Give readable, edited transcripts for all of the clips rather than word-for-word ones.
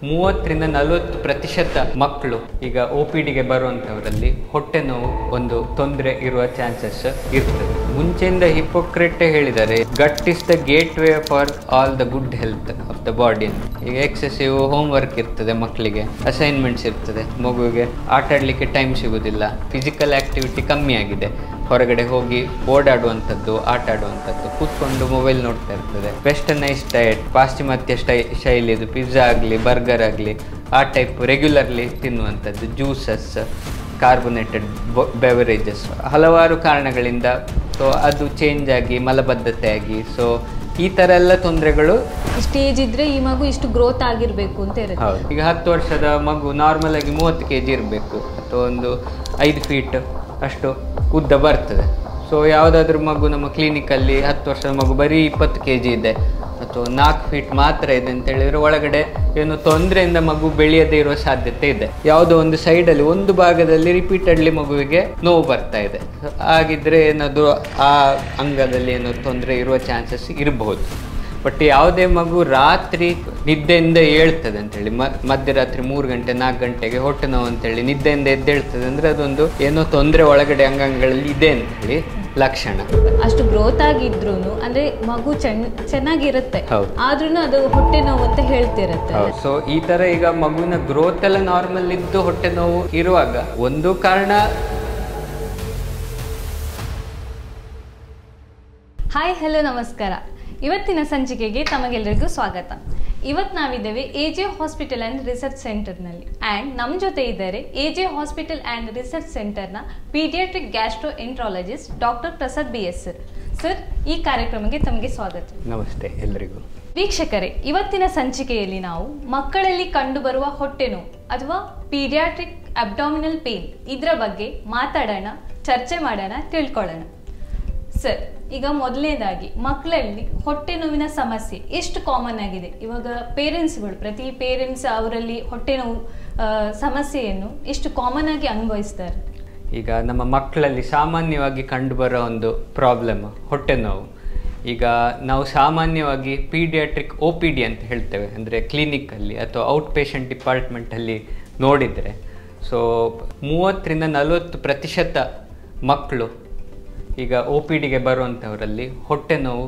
30ರಿಂದ 40% ಮಕ್ಕಳು ಈಗ OPDಗೆ ಬರುವಂಥವರಲ್ಲಿ ಹೊಟ್ಟೆ ನೋವು ಒಂದು ತೊಂದರೆ ಇರುವ ಚಾನ್ಸಸ್ ಇರ್ತದೆ. ಮುಂಚೆಯಿಂದ ಹಿಪೋಕ್ರೆಟ್ ಹೇಳಿದ್ದಾರೆ, gut is the gateway for all the good health of the body. ಈಗ ಎಕ್ಸೆಸಿವ್ ಹೋಮ್ ವರ್ಕ್ ಇರ್ತದೆ, ಮಕ್ಕಳಿಗೆ ಅಸೈನ್ಮೆಂಟ್ಸ್ ಇರ್ತದೆ, ಮಗುವಿಗೆ ಆಟ ಆಡಲಿಕ್ಕೆ ಟೈಮ್ ಸಿಗೋದಿಲ್ಲ, ಫಿಸಿಕಲ್ ಆಕ್ಟಿವಿಟಿ ಕಮ್ಮಿ ಆಗಿದೆ, ಹೊರಗಡೆ ಹೋಗಿ ಓಡಾಡುವಂಥದ್ದು, ಆಟ ಆಡುವಂಥದ್ದು, ಕೂತ್ಕೊಂಡು ಮೊಬೈಲ್ ನೋಡ್ತಾ ಇರ್ತದೆ. ವೆಸ್ಟರ್ನೈಸ್ ಡಯಟ್, ಪಾಶ್ಚಿಮಾತ್ಯ ಶೈಲಿದು ಪಿಜ್ಜಾ ಆಗಲಿ ಬರ್ಗರ್ ಆಗಲಿ ಆ ಟೈಪ್ ರೆಗ್ಯುಲರ್ಲಿ ತಿನ್ನುವಂಥದ್ದು, ಜ್ಯೂಸಸ್, ಕಾರ್ಬೋನೇಟೆಡ್ ಬೆವರೇಜಸ್, ಹಲವಾರು ಕಾರಣಗಳಿಂದ ಸೊ ಅದು ಚೇಂಜ್ ಆಗಿ ಮಲಬದ್ಧತೆ ಆಗಿ ಸೊ ಈ ಥರ ಎಲ್ಲ ತೊಂದರೆಗಳು. ಸ್ಟೇಜ್ ಇದ್ರೆ ಈ ಮಗು ಇಷ್ಟು ಗ್ರೋತ್ ಆಗಿರಬೇಕು ಅಂತ ಇರುತ್ತೆ. ಹೌದು, ಈಗ 10 ವರ್ಷದ ಮಗು ನಾರ್ಮಲ್ ಆಗಿ 30 kg ಇರಬೇಕು ಅಥವಾ ಒಂದು 5 ಫೀಟ್ ಅಷ್ಟು ಉದ್ದ ಬರ್ತದೆ. ಸೊ ಯಾವುದಾದ್ರೂ ಮಗು ನಮ್ಮ ಕ್ಲಿನಿಕಲ್ಲಿ 10 ವರ್ಷದ ಮಗು ಬರೀ 20 kg ಇದೆ ಅಥವಾ 4 ಫೀಟ್ ಮಾತ್ರ ಇದೆ ಅಂತ ಹೇಳಿದರೆ ಒಳಗಡೆ ಏನು ತೊಂದರೆಯಿಂದ ಮಗು ಬೆಳೆಯದೇ ಇರುವ ಸಾಧ್ಯತೆ ಇದೆ. ಯಾವುದೋ ಒಂದು ಸೈಡಲ್ಲಿ ಒಂದು ಭಾಗದಲ್ಲಿ ರಿಪೀಟೆಡ್ಲಿ ಮಗುವಿಗೆ ನೋವು ಬರ್ತಾ ಇದೆ, ಹಾಗಿದ್ರೆ ಏನಾದರೂ ಆ ಅಂಗದಲ್ಲಿ ಏನೋ ತೊಂದರೆ ಇರುವ ಚಾನ್ಸಸ್ ಇರಬಹುದು. ಬಟ್ ಯಾವುದೇ ಮಗು ರಾತ್ರಿ ನಿದ್ದೆಯಿಂದ ಹೇಳ್ತದೆ ಅಂತೇಳಿ ಮಧ್ಯರಾತ್ರಿ 3 ಗಂಟೆ 4 ಗಂಟೆಗೆ ಹೊಟ್ಟೆ ನೋವು ಅಂತೇಳಿ ನಿದ್ದೆಯಿಂದ ಎದ್ದೇಳ್ತದೆ ಅಂದರೆ ಅದೊಂದು ಏನೋ ತೊಂದರೆ ಒಳಗಡೆ ಅಂಗಾಂಗಗಳಲ್ಲಿ ಇದೆ ಅಂತೇಳಿ ಲಕ್ಷಣ. ಅಷ್ಟು ಗ್ರೋತ್ ಆಗಿದ್ರು ಅಂದ್ರೆ ಮಗು ಚೆನ್ನಾಗಿರುತ್ತೆ, ಆದ್ರೂ ಅದು ಹೊಟ್ಟೆ ನೋವು ಅಂತ ಹೇಳ್ತಿರುತ್ತೆ. ಸೊ ಈ ತರ ಈಗ ಮಗುವಿನ ಗ್ರೋತ್ ಎಲ್ಲ ನಾರ್ಮಲ್ ಇದ್ದು ಹೊಟ್ಟೆ ನೋವು ಇರುವಾಗ ಒಂದು ಕಾರಣ. ಹಾಯ್, ಹಲೋ, ನಮಸ್ಕಾರ. ಇವತ್ತಿನ ಸಂಚಿಕೆಗೆ ತಮಗೆಲ್ಲರಿಗೂ ಸ್ವಾಗತ. ಇವತ್ತು ನಾವಿದ್ದೇವೆ AJ ಹಾಸ್ಪಿಟಲ್ ಆ್ಯಂಡ್ ರಿಸರ್ಚ್ ಸೆಂಟರ್ನಲ್ಲಿ ಆ್ಯಂಡ್ ನಮ್ಮ ಜೊತೆ ಇದ್ದಾರೆ AJ ಹಾಸ್ಪಿಟಲ್ ಆ್ಯಂಡ್ ರಿಸರ್ಚ್ ಸೆಂಟರ್ನ paediatric gastroenterologist doctor Prasad BS sir. ಈ ಕಾರ್ಯಕ್ರಮಕ್ಕೆ ತಮಗೆ ಸ್ವಾಗತ. ನಮಸ್ತೆ ಎಲ್ಲರಿಗೂ. ವೀಕ್ಷಕರೇ, ಇವತ್ತಿನ ಸಂಚಿಕೆಯಲ್ಲಿ ನಾವು ಮಕ್ಕಳಲ್ಲಿ ಕಂಡುಬರುವ ಹೊಟ್ಟೆ ನೋವು ಅಥವಾ ಪೀಡಿಯಾಟ್ರಿಕ್ ಅಬ್ಡಾಮಿನಲ್ ಪೇನ್ ಇದರ ಬಗ್ಗೆ ಮಾತಾಡೋಣ, ಚರ್ಚೆ ಮಾಡೋಣ, ತಿಳ್ಕೊಳ್ಳೋಣ. ಸರ್, ಈಗ ಮೊದಲನೇದಾಗಿ ಮಕ್ಕಳಲ್ಲಿ ಹೊಟ್ಟೆ ನೋವಿನ ಸಮಸ್ಯೆ ಎಷ್ಟು ಕಾಮನ್ ಆಗಿದೆ? ಇವಾಗ ಪೇರೆಂಟ್ಸ್ಗಳು, ಪ್ರತಿ ಪೇರೆಂಟ್ಸ್ ಅವರಲ್ಲಿ ಹೊಟ್ಟೆ ನೋವು ಸಮಸ್ಯೆಯನ್ನು ಎಷ್ಟು ಕಾಮನ್ ಆಗಿ ಅನುಭವಿಸ್ತಾರೆ? ಈಗ ನಮ್ಮ ಮಕ್ಕಳಲ್ಲಿ ಸಾಮಾನ್ಯವಾಗಿ ಕಂಡುಬರೋ ಒಂದು ಪ್ರಾಬ್ಲಮ್ ಹೊಟ್ಟೆ ನೋವು. ಈಗ ನಾವು ಸಾಮಾನ್ಯವಾಗಿ ಪೀಡಿಯಾಟ್ರಿಕ್ OPD ಅಂತ ಹೇಳ್ತೇವೆ, ಅಂದರೆ ಕ್ಲಿನಿಕಲ್ಲಿ ಅಥವಾ ಔಟ್ ಪೇಷಂಟ್ ಡಿಪಾರ್ಟ್ಮೆಂಟಲ್ಲಿ ನೋಡಿದರೆ ಸೊ 30ರಿಂದ 40% ಮಕ್ಕಳು ಈಗ OPDಗೆ ಬರುವಂಥವರಲ್ಲಿ ಹೊಟ್ಟೆ ನೋವು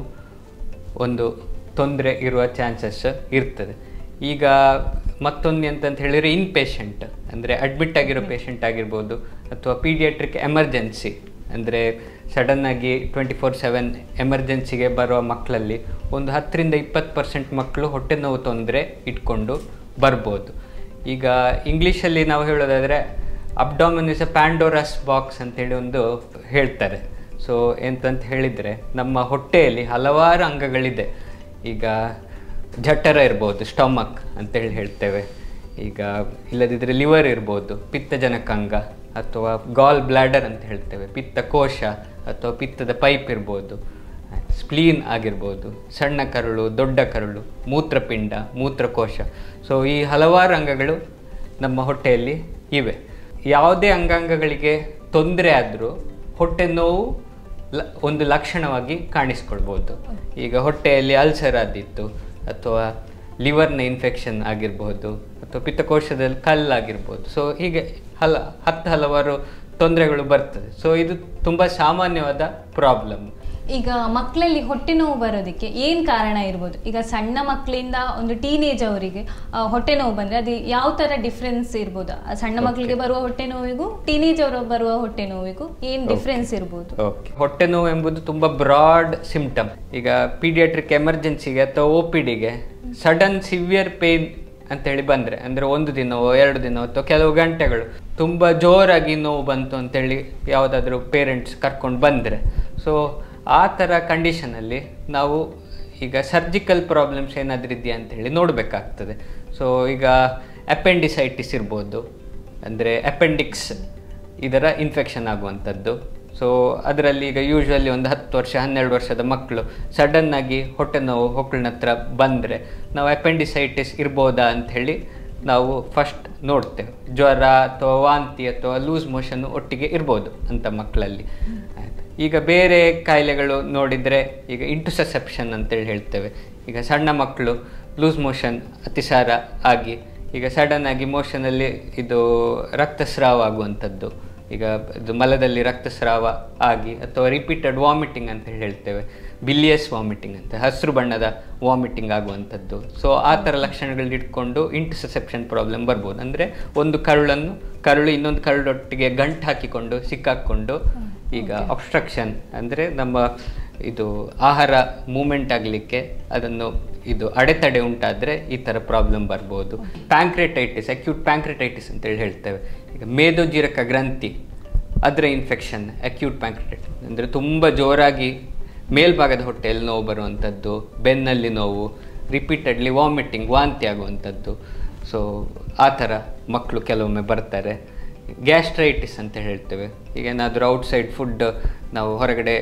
ಒಂದು ತೊಂದರೆ ಇರುವ ಚಾನ್ಸಸ್ ಇರ್ತದೆ. ಈಗ ಮತ್ತೊಂದು ಎಂತಂತ ಹೇಳಿದರೆ ಇನ್ ಪೇಷಂಟ್ ಅಂದರೆ ಅಡ್ಮಿಟ್ ಆಗಿರೋ ಪೇಷಂಟ್ ಆಗಿರ್ಬೋದು ಅಥವಾ ಪೀಡಿಯಾಟ್ರಿಕ್ ಎಮರ್ಜೆನ್ಸಿ ಅಂದರೆ ಸಡನ್ನಾಗಿ 24/7 ಎಮರ್ಜೆನ್ಸಿಗೆ ಬರುವ ಮಕ್ಕಳಲ್ಲಿ ಒಂದು 10ರಿಂದ 20% ಮಕ್ಕಳು ಹೊಟ್ಟೆ ನೋವು ತೊಂದರೆ ಇಟ್ಕೊಂಡು ಬರ್ಬೋದು. ಈಗ ಇಂಗ್ಲೀಷಲ್ಲಿ ನಾವು ಹೇಳೋದಾದರೆ ಅಬ್ಡಾಮಿನ್ ಇಸ್ ಎ ಪ್ಯಾಂಡೋರಸ್ ಬಾಕ್ಸ್ ಅಂತೇಳಿ ಒಂದು ಹೇಳ್ತಾರೆ. ಸೊ ಎಂತಂತ ಹೇಳಿದರೆ ನಮ್ಮ ಹೊಟ್ಟೆಯಲ್ಲಿ ಹಲವಾರು ಅಂಗಗಳಿದೆ. ಈಗ ಜಠರ ಇರ್ಬೋದು, ಸ್ಟಮಕ್ ಅಂತೇಳಿ ಹೇಳ್ತೇವೆ. ಈಗ ಇಲ್ಲದಿದ್ದರೆ ಲಿವರ್ ಇರ್ಬೋದು, ಪಿತ್ತಜನಕಾಂಗ, ಅಥವಾ ಗಾಲ್ ಬ್ಲ್ಯಾಡರ್ ಅಂತ ಹೇಳ್ತೇವೆ, ಪಿತ್ತಕೋಶ ಅಥವಾ ಪಿತ್ತದ ಪೈಪ್ ಇರ್ಬೋದು, ಸ್ಪ್ಲೀನ್ ಆಗಿರ್ಬೋದು, ಸಣ್ಣ ಕರುಳು, ದೊಡ್ಡ ಕರುಳು, ಮೂತ್ರಪಿಂಡ, ಮೂತ್ರಕೋಶ. ಸೊ ಈ ಹಲವಾರು ಅಂಗಗಳು ನಮ್ಮ ಹೊಟ್ಟೆಯಲ್ಲಿ ಇವೆ. ಯಾವುದೇ ಅಂಗಾಂಗಗಳಿಗೆ ತೊಂದರೆ ಆದರೂ ಹೊಟ್ಟೆ ನೋವು ಒಂದು ಲಕ್ಷಣವಾಗಿ ಕಾಣಿಸ್ಕೊಳ್ಬೋದು. ಈಗ ಹೊಟ್ಟೆಯಲ್ಲಿ ಅಲ್ಸರ್ ಆದಿತ್ತು ಅಥವಾ ಲಿವರ್ನ ಇನ್ಫೆಕ್ಷನ್ ಆಗಿರ್ಬೋದು ಅಥವಾ ಪಿತ್ತಕೋಶದಲ್ಲಿ ಕಲ್ಲಾಗಿರ್ಬೋದು. ಸೊ ಹೀಗೆ ಹಲವಾರು ತೊಂದರೆಗಳು ಬರ್ತದೆ. ಸೊ ಇದು ತುಂಬ ಸಾಮಾನ್ಯವಾದ ಪ್ರಾಬ್ಲಮ್. ಈಗ ಮಕ್ಕಳಲ್ಲಿ ಹೊಟ್ಟೆ ನೋವು ಬರೋದಕ್ಕೆ ಏನು ಕಾರಣ ಇರ್ಬೋದು? ಈಗ ಸಣ್ಣ ಮಕ್ಕಳಿಂದ ಒಂದು ಟೀನೇಜ್ ಅವರಿಗೆ ಹೊಟ್ಟೆ ನೋವು ಬಂದರೆ ಅದು ಯಾವ ಥರ ಡಿಫ್ರೆನ್ಸ್ ಇರ್ಬೋದು? ಸಣ್ಣ ಮಕ್ಕಳಿಗೆ ಬರುವ ಹೊಟ್ಟೆ ನೋವಿಗೂ ಟೀನೇಜ್ ಅವರು ಬರುವ ಹೊಟ್ಟೆ ನೋವಿಗೂ ಏನು ಡಿಫ್ರೆನ್ಸ್ ಇರ್ಬೋದು? ಹೊಟ್ಟೆ ನೋವು ಎಂಬುದು ತುಂಬ ಬ್ರಾಡ್ ಸಿಂಪ್ಟಮ್. ಈಗ ಪೀಡಿಯಾಟ್ರಿಕ್ ಎಮರ್ಜೆನ್ಸಿಗೆ ಅಥವಾ OPDಗೆ ಸಡನ್ ಸಿವಿಯರ್ ಪೇನ್ ಅಂತೇಳಿ ಬಂದರೆ, ಅಂದರೆ 1 ದಿನವೋ 2 ದಿನವೋ ಅಥವಾ ಕೆಲವು ಗಂಟೆಗಳು ತುಂಬ ಜೋರಾಗಿ ನೋವು ಬಂತು ಅಂತೇಳಿ ಯಾವುದಾದ್ರೂ ಪೇರೆಂಟ್ಸ್ ಕರ್ಕೊಂಡು ಬಂದರೆ, ಸೊ ಆ ಥರ ಕಂಡೀಷನಲ್ಲಿ ನಾವು ಈಗ ಸರ್ಜಿಕಲ್ ಪ್ರಾಬ್ಲಮ್ಸ್ ಏನಾದರೂ ಇದೆಯಾ ಅಂತೇಳಿ ನೋಡಬೇಕಾಗ್ತದೆ. ಸೊ ಈಗ ಅಪೆಂಡಿಸೈಟಿಸ್ ಇರ್ಬೋದು, ಅಂದರೆ ಅಪೆಂಡಿಕ್ಸ್ ಇದರ ಇನ್ಫೆಕ್ಷನ್ ಆಗುವಂಥದ್ದು. ಸೊ ಅದರಲ್ಲಿ ಈಗ ಯೂಶ್ವಲಿ ಒಂದು 10 ವರ್ಷ 12 ವರ್ಷದ ಮಕ್ಕಳು ಸಡನ್ನಾಗಿ ಹೊಟ್ಟೆ ನೋವು ಹೊಕ್ಕಳಿನ ಹತ್ರ ಬಂದರೆ ನಾವು ಅಪೆಂಡಿಸೈಟಿಸ್ ಇರ್ಬೋದಾ ಅಂಥೇಳಿ ನಾವು ಫಸ್ಟ್ ನೋಡ್ತೇವೆ. ಜ್ವರ ಅಥವಾ ವಾಂತಿ ಅಥವಾ ಲೂಸ್ ಮೋಷನ್ ಒಟ್ಟಿಗೆ ಇರ್ಬೋದು ಅಂಥ ಮಕ್ಕಳಲ್ಲಿ. ಈಗ ಬೇರೆ ಕಾಯಿಲೆಗಳು ನೋಡಿದರೆ ಈಗ ಇಂಟುಸೆಪ್ಷನ್ ಅಂತೇಳಿ ಹೇಳ್ತೇವೆ. ಈಗ ಸಣ್ಣ ಮಕ್ಕಳು ಲೂಸ್ ಮೋಷನ್ ಅತಿಸಾರ ಆಗಿ ಈಗ ಸಡನ್ ಆಗಿ ಮೋಷನಲ್ಲಿ ಇದು ರಕ್ತಸ್ರಾವ ಆಗುವಂಥದ್ದು, ಈಗ ಇದು ಮಲದಲ್ಲಿ ರಕ್ತಸ್ರಾವ ಆಗಿ, ಅಥವಾ ರಿಪೀಟೆಡ್ ವಾಮಿಟಿಂಗ್ ಅಂತ ಹೇಳ್ತೇವೆ, ಬಿಲಿಯಸ್ ವಾಮಿಟಿಂಗ್ ಅಂತ, ಹಸಿರು ಬಣ್ಣದ ವಾಮಿಟಿಂಗ್ ಆಗುವಂಥದ್ದು. ಸೊ ಆ ಥರ ಲಕ್ಷಣಗಳು ಇಟ್ಕೊಂಡು ಇಂಟರ್ಸೆಪ್ಷನ್ ಪ್ರಾಬ್ಲಮ್ ಬರ್ಬೋದು. ಅಂದರೆ ಒಂದು ಕರುಳು ಇನ್ನೊಂದು ಕರುಳೊಟ್ಟಿಗೆ ಗಂಟು ಹಾಕಿಕೊಂಡು ಸಿಕ್ಕಾಕ್ಕೊಂಡು ಈಗ ಅಬ್ಸ್ಟ್ರಕ್ಷನ್, ಅಂದರೆ ನಮ್ಮ ಇದು ಆಹಾರ ಮೂಮೆಂಟ್ ಆಗಲಿಕ್ಕೆ ಅದನ್ನು ಇದು ಅಡೆತಡೆ ಉಂಟಾದರೆ ಈ ಥರ ಪ್ರಾಬ್ಲಮ್ ಬರ್ಬೋದು. ಪ್ಯಾಂಕ್ರೆಟೈಟಿಸ್, ಅಕ್ಯೂಟ್ ಪ್ಯಾಂಕ್ರೆಟೈಟಿಸ್ ಅಂತೇಳಿ ಹೇಳ್ತೇವೆ. ಈಗ ಮೇದೋಜೀರಕ ಗ್ರಂಥಿ ಅದರ ಇನ್ಫೆಕ್ಷನ್, ಅಕ್ಯೂಟ್ ಪ್ಯಾಂಕ್ರೆಟೈಟಿಸ್ ಅಂದರೆ ತುಂಬ ಜೋರಾಗಿ ಮೇಲ್ಭಾಗದ ಹೊಟ್ಟೆಯಲ್ಲಿ ನೋವು ಬರುವಂಥದ್ದು, ಬೆನ್ನಲ್ಲಿ ನೋವು, ರಿಪೀಟೆಡ್ಲಿ ವಾಮಿಟಿಂಗ್, ವಾಂತಿ ಆಗುವಂಥದ್ದು. ಸೊ ಆ ಥರ ಮಕ್ಕಳು ಕೆಲವೊಮ್ಮೆ ಬರ್ತಾರೆ. ಗ್ಯಾಸ್ಟ್ರೈಟಿಸ್ ಅಂತ ಹೇಳ್ತೇವೆ. ಈಗ ಏನಾದರೂ ಔಟ್ಸೈಡ್ ಫುಡ್, ನಾವು ಹೊರಗಡೆ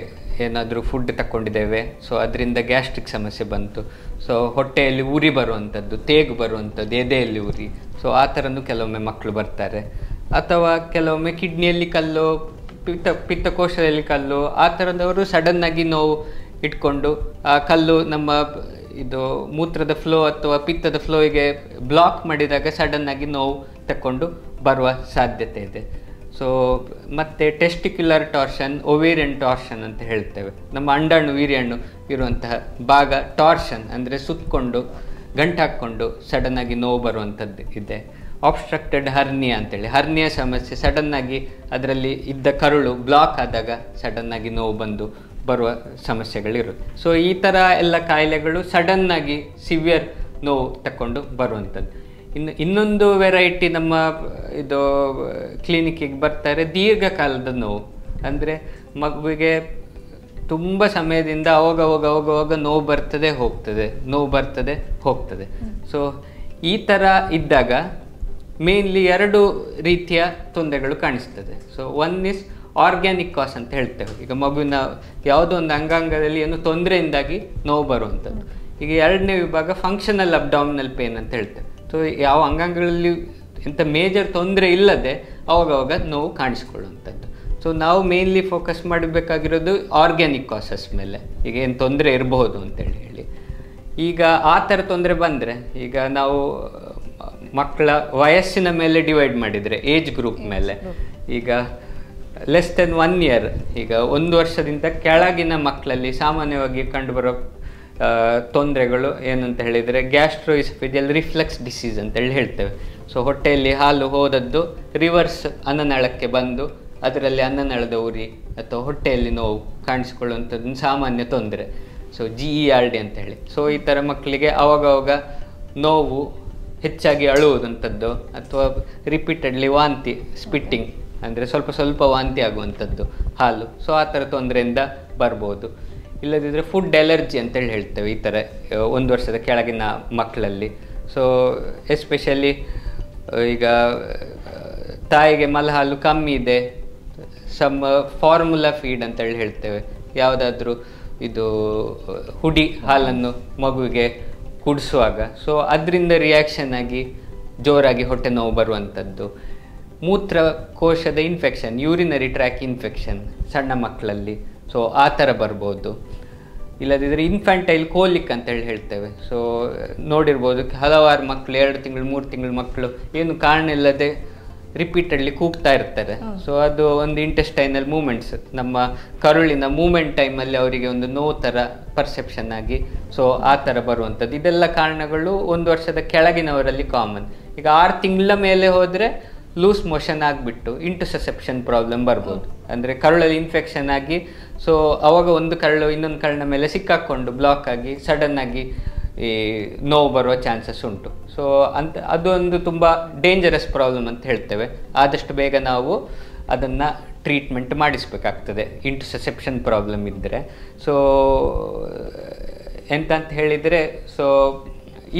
ಏನಾದರೂ ಫುಡ್ ತಗೊಂಡಿದ್ದೇವೆ, ಸೊ ಅದರಿಂದ ಗ್ಯಾಸ್ಟ್ರಿಕ್ ಸಮಸ್ಯೆ ಬಂತು, ಸೊ ಹೊಟ್ಟೆಯಲ್ಲಿ ಉರಿ ಬರುವಂಥದ್ದು, ತೇಗು ಬರುವಂಥದ್ದು, ಎದೆಯಲ್ಲಿ ಉರಿ. ಸೊ ಆ ಥರನೂ ಕೆಲವೊಮ್ಮೆ ಮಕ್ಕಳು ಬರ್ತಾರೆ. ಅಥವಾ ಕೆಲವೊಮ್ಮೆ ಕಿಡ್ನಿಯಲ್ಲಿ ಕಲ್ಲು, ಪಿತ್ತಕೋಶದಲ್ಲಿ ಕಲ್ಲು, ಆ ಥರದವರು ಸಡನ್ನಾಗಿ ನೋವು ಇಟ್ಕೊಂಡು ಆ ಕಲ್ಲು ನಮ್ಮ ಇದು ಮೂತ್ರದ ಫ್ಲೋ ಅಥವಾ ಪಿತ್ತದ ಫ್ಲೋಯಿಗೆ ಬ್ಲಾಕ್ ಮಾಡಿದಾಗ ಸಡನ್ನಾಗಿ ನೋವು ತಕ್ಕೊಂಡು ಬರುವ ಸಾಧ್ಯತೆ ಇದೆ. ಸೊ ಮತ್ತು ಟೆಸ್ಟಿಕ್ಯುಲರ್ ಟಾರ್ಷನ್, ಒವೇರಿಯನ್ ಟಾರ್ಷನ್ ಅಂತ ಹೇಳ್ತೇವೆ. ನಮ್ಮ ಅಂಡಾಣು ವೀರ್ಯಾಣು ಇರುವಂತಹ ಭಾಗ ಟಾರ್ಷನ್ ಅಂದರೆ ಸುತ್ತಕೊಂಡು ಗಂಟು ಹಾಕ್ಕೊಂಡು ಸಡನ್ನಾಗಿ ನೋವು ಬರುವಂಥದ್ದು ಇದೆ. ಆಬ್ಸ್ಟ್ರಕ್ಟೆಡ್ ಹರ್ನಿಯಾ ಅಂತೇಳಿ, ಹರ್ನಿಯಾ ಸಮಸ್ಯೆ, ಸಡನ್ನಾಗಿ ಅದರಲ್ಲಿ ಇದ್ದ ಕರುಳು ಬ್ಲಾಕ್ ಆದಾಗ ಸಡನ್ನಾಗಿ ನೋವು ಬಂದು ಬರುವ ಸಮಸ್ಯೆಗಳಿರುತ್ತೆ. ಸೊ ಈ ಥರ ಎಲ್ಲ ಕಾಯಿಲೆಗಳು ಸಡನ್ನಾಗಿ ಸಿವಿಯರ್ ನೋವು ತಕ್ಕೊಂಡು ಬರುವಂಥದ್ದು. ಇನ್ನೊಂದು ವೆರೈಟಿ ನಮ್ಮ ಇದು ಕ್ಲಿನಿಕ್ಕಿಗೆ ಬರ್ತಾರೆ, ದೀರ್ಘಕಾಲದ ನೋವು. ಅಂದರೆ ಮಗುವಿಗೆ ತುಂಬ ಸಮಯದಿಂದ ಅವಾಗ ನೋವು ಬರ್ತದೆ ಹೋಗ್ತದೆ. ಸೊ ಈ ಥರ ಇದ್ದಾಗ ಮೇನ್ಲಿ 2 ರೀತಿಯ ತೊಂದರೆಗಳು ಕಾಣಿಸ್ತದೆ. ಸೊ ಒನ್ ಇಸ್ ಆರ್ಗ್ಯಾನಿಕ್ ಕಾಸ್ ಅಂತ ಹೇಳ್ತೇವೆ. ಈಗ ಮಗುವಿನ ಯಾವುದೋ ಒಂದು ಅಂಗಾಂಗದಲ್ಲಿ ಏನು ತೊಂದರೆಯಿಂದಾಗಿ ನೋವು ಬರುವಂಥದ್ದು. ಈಗ 2ನೇ ವಿಭಾಗ ಫಂಕ್ಷನಲ್ ಅಬ್ಡಾಮಿನಲ್ ಪೇನ್ ಅಂತ ಹೇಳ್ತೇವೆ. ಸೊ ಯಾವ ಅಂಗಾಂಗಗಳಲ್ಲಿ ಎಂಥ ಮೇಜರ್ ತೊಂದರೆ ಇಲ್ಲದೆ ಅವಾಗ ನೋವು ಕಾಣಿಸ್ಕೊಳ್ಳುವಂಥದ್ದು. ಸೊ ನಾವು ಮೇನ್ಲಿ ಫೋಕಸ್ ಮಾಡಬೇಕಾಗಿರೋದು ಆರ್ಗ್ಯಾನಿಕ್ ಕಾಸಸ್ ಮೇಲೆ, ಈಗ ಏನು ತೊಂದರೆ ಇರಬಹುದು ಅಂತೇಳಿ. ಈಗ ಆ ಥರ ತೊಂದರೆ ಬಂದರೆ, ಈಗ ನಾವು ಮಕ್ಕಳ ವಯಸ್ಸಿನ ಮೇಲೆ ಡಿವೈಡ್ ಮಾಡಿದರೆ, ಏಜ್ ಗ್ರೂಪ್ ಮೇಲೆ, ಈಗ ಲೆಸ್ ದೆನ್ 1 ಇಯರ್, ಈಗ 1 ವರ್ಷದಿಂದ ಕೆಳಗಿನ ಮಕ್ಕಳಲ್ಲಿ ಸಾಮಾನ್ಯವಾಗಿ ಕಂಡುಬರೋ ತೊಂದರೆಗಳು ಏನಂತ ಹೇಳಿದರೆ ಗ್ಯಾಸ್ಟ್ರೋಇಸೋಫೇಜಿಯಲ್ ರಿಫ್ಲೆಕ್ಸ್ ಡಿಸೀಸ್ ಅಂತೇಳಿ ಹೇಳ್ತೇವೆ. ಸೊ ಹೊಟ್ಟೆಯಲ್ಲಿ ಹಾಲು ಹೋದದ್ದು ರಿವರ್ಸ್ ಅನ್ನನಾಳಕ್ಕೆ ಬಂದು ಅದರಲ್ಲಿ ಅನ್ನನಾಳದ ಉರಿ ಅಥವಾ ಹೊಟ್ಟೆಯಲ್ಲಿ ನೋವು ಕಾಣಿಸ್ಕೊಳ್ಳುವಂಥದ್ದು ಸಾಮಾನ್ಯ ತೊಂದರೆ. ಸೊ GERD ಅಂತ ಹೇಳಿ. ಸೊ ಈ ಥರ ಮಕ್ಕಳಿಗೆ ಅವಾಗ ನೋವು, ಹೆಚ್ಚಾಗಿ ಅಳುವುದಂಥದ್ದು, ಅಥವಾ ರಿಪೀಟೆಡ್ಲಿ ವಾಂತಿ, ಸ್ಪಿಟ್ಟಿಂಗ್ ಅಂದರೆ ಸ್ವಲ್ಪ ವಾಂತಿ ಆಗುವಂಥದ್ದು ಹಾಲು. ಸೊ ಆ ಥರ ತೊಂದರೆಯಿಂದ ಬರ್ಬೋದು. ಇಲ್ಲದಿದ್ದರೆ ಫುಡ್ ಅಲರ್ಜಿ ಅಂತೇಳಿ ಹೇಳ್ತೇವೆ ಈ ಥರ 1 ವರ್ಷದ ಕೆಳಗಿನ ಮಕ್ಕಳಲ್ಲಿ. ಸೊ ಎಸ್ಪೆಷಲಿ ಈಗ ತಾಯಿಗೆ ಮಲಹಾಲು ಕಮ್ಮಿ ಇದೆ, ಸಮ್ ಫಾರ್ಮುಲಾ ಫೀಡ್ ಅಂತೇಳಿ ಹೇಳ್ತೇವೆ, ಯಾವುದಾದ್ರೂ ಇದು ಹುಡಿ ಹಾಲನ್ನು ಮಗುವಿಗೆ ಕುಡಿಸುವಾಗ, ಸೊ ಅದರಿಂದ ರಿಯಾಕ್ಷನ್ ಆಗಿ ಜೋರಾಗಿ ಹೊಟ್ಟೆ ನೋವು ಬರುವಂಥದ್ದು. ಮೂತ್ರಕೋಶದ ಇನ್ಫೆಕ್ಷನ್, ಯೂರಿನರಿ ಟ್ರ್ಯಾಕ್ ಇನ್ಫೆಕ್ಷನ್ ಸಣ್ಣ ಮಕ್ಕಳಲ್ಲಿ, ಸೊ ಆ ಥರ ಬರ್ಬೋದು. ಇಲ್ಲದಿದ್ದರೆ ಇನ್ಫ್ಯಾಂಟೈಲ್ ಕೋಲಿಕ್ ಅಂತೇಳಿ ಹೇಳ್ತೇವೆ. ಸೊ ನೋಡಿರ್ಬೋದು ಹಲವಾರು ಮಕ್ಕಳು 2 ತಿಂಗಳು 3 ತಿಂಗಳು ಮಕ್ಕಳು ಏನು ಕಾರಣ ಇಲ್ಲದೆ ರಿಪೀಟೆಡ್ಲಿ ಕೂಗ್ತಾ ಇರ್ತಾರೆ. ಸೊ ಅದು ಒಂದು ಇಂಟೆಸ್ಟೈನಲ್ ಮೂಮೆಂಟ್ಸ್, ನಮ್ಮ ಕರುಳಿನ ಮೂಮೆಂಟ್ ಟೈಮಲ್ಲಿ ಅವರಿಗೆ ಒಂದು ನೋವು ಥರ ಪರ್ಸೆಪ್ಷನ್ ಆಗಿ, ಸೊ ಆ ಥರ ಬರುವಂಥದ್ದು. ಇದೆಲ್ಲ ಕಾರಣಗಳು 1 ವರ್ಷದ ಕೆಳಗಿನವರಲ್ಲಿ ಕಾಮನ್. ಈಗ 6 ತಿಂಗಳ ಮೇಲೆ ಹೋದರೆ ಲೂಸ್ ಮೋಷನ್ ಆಗಿಬಿಟ್ಟು ಇಂಟರ್ಸೆಪ್ಷನ್ ಪ್ರಾಬ್ಲಮ್ ಬರ್ಬೋದು. ಅಂದರೆ ಕರುಳಲ್ಲಿ ಇನ್ಫೆಕ್ಷನ್ ಆಗಿ, ಸೊ ಅವಾಗ ಒಂದು ಕರಳು ಇನ್ನೊಂದು ಕರಳಿನ ಮೇಲೆ ಸಿಕ್ಕಾಕ್ಕೊಂಡು ಬ್ಲಾಕ್ ಆಗಿ ಸಡನ್ನಾಗಿ ಈ ನೋವು ಬರುವ ಚಾನ್ಸಸ್ ಉಂಟು. ಸೊ ಅದೊಂದು ತುಂಬ ಡೇಂಜರಸ್ ಪ್ರಾಬ್ಲಮ್ ಅಂತ ಹೇಳ್ತೇವೆ. ಆದಷ್ಟು ಬೇಗ ನಾವು ಅದನ್ನು ಟ್ರೀಟ್ಮೆಂಟ್ ಮಾಡಿಸಬೇಕಾಗ್ತದೆ ಇಂಟರ್ಸೆಪ್ಷನ್ ಪ್ರಾಬ್ಲಮ್ ಇದ್ದರೆ. ಸೊ ಎಂತಂತ ಹೇಳಿದರೆ, ಸೊ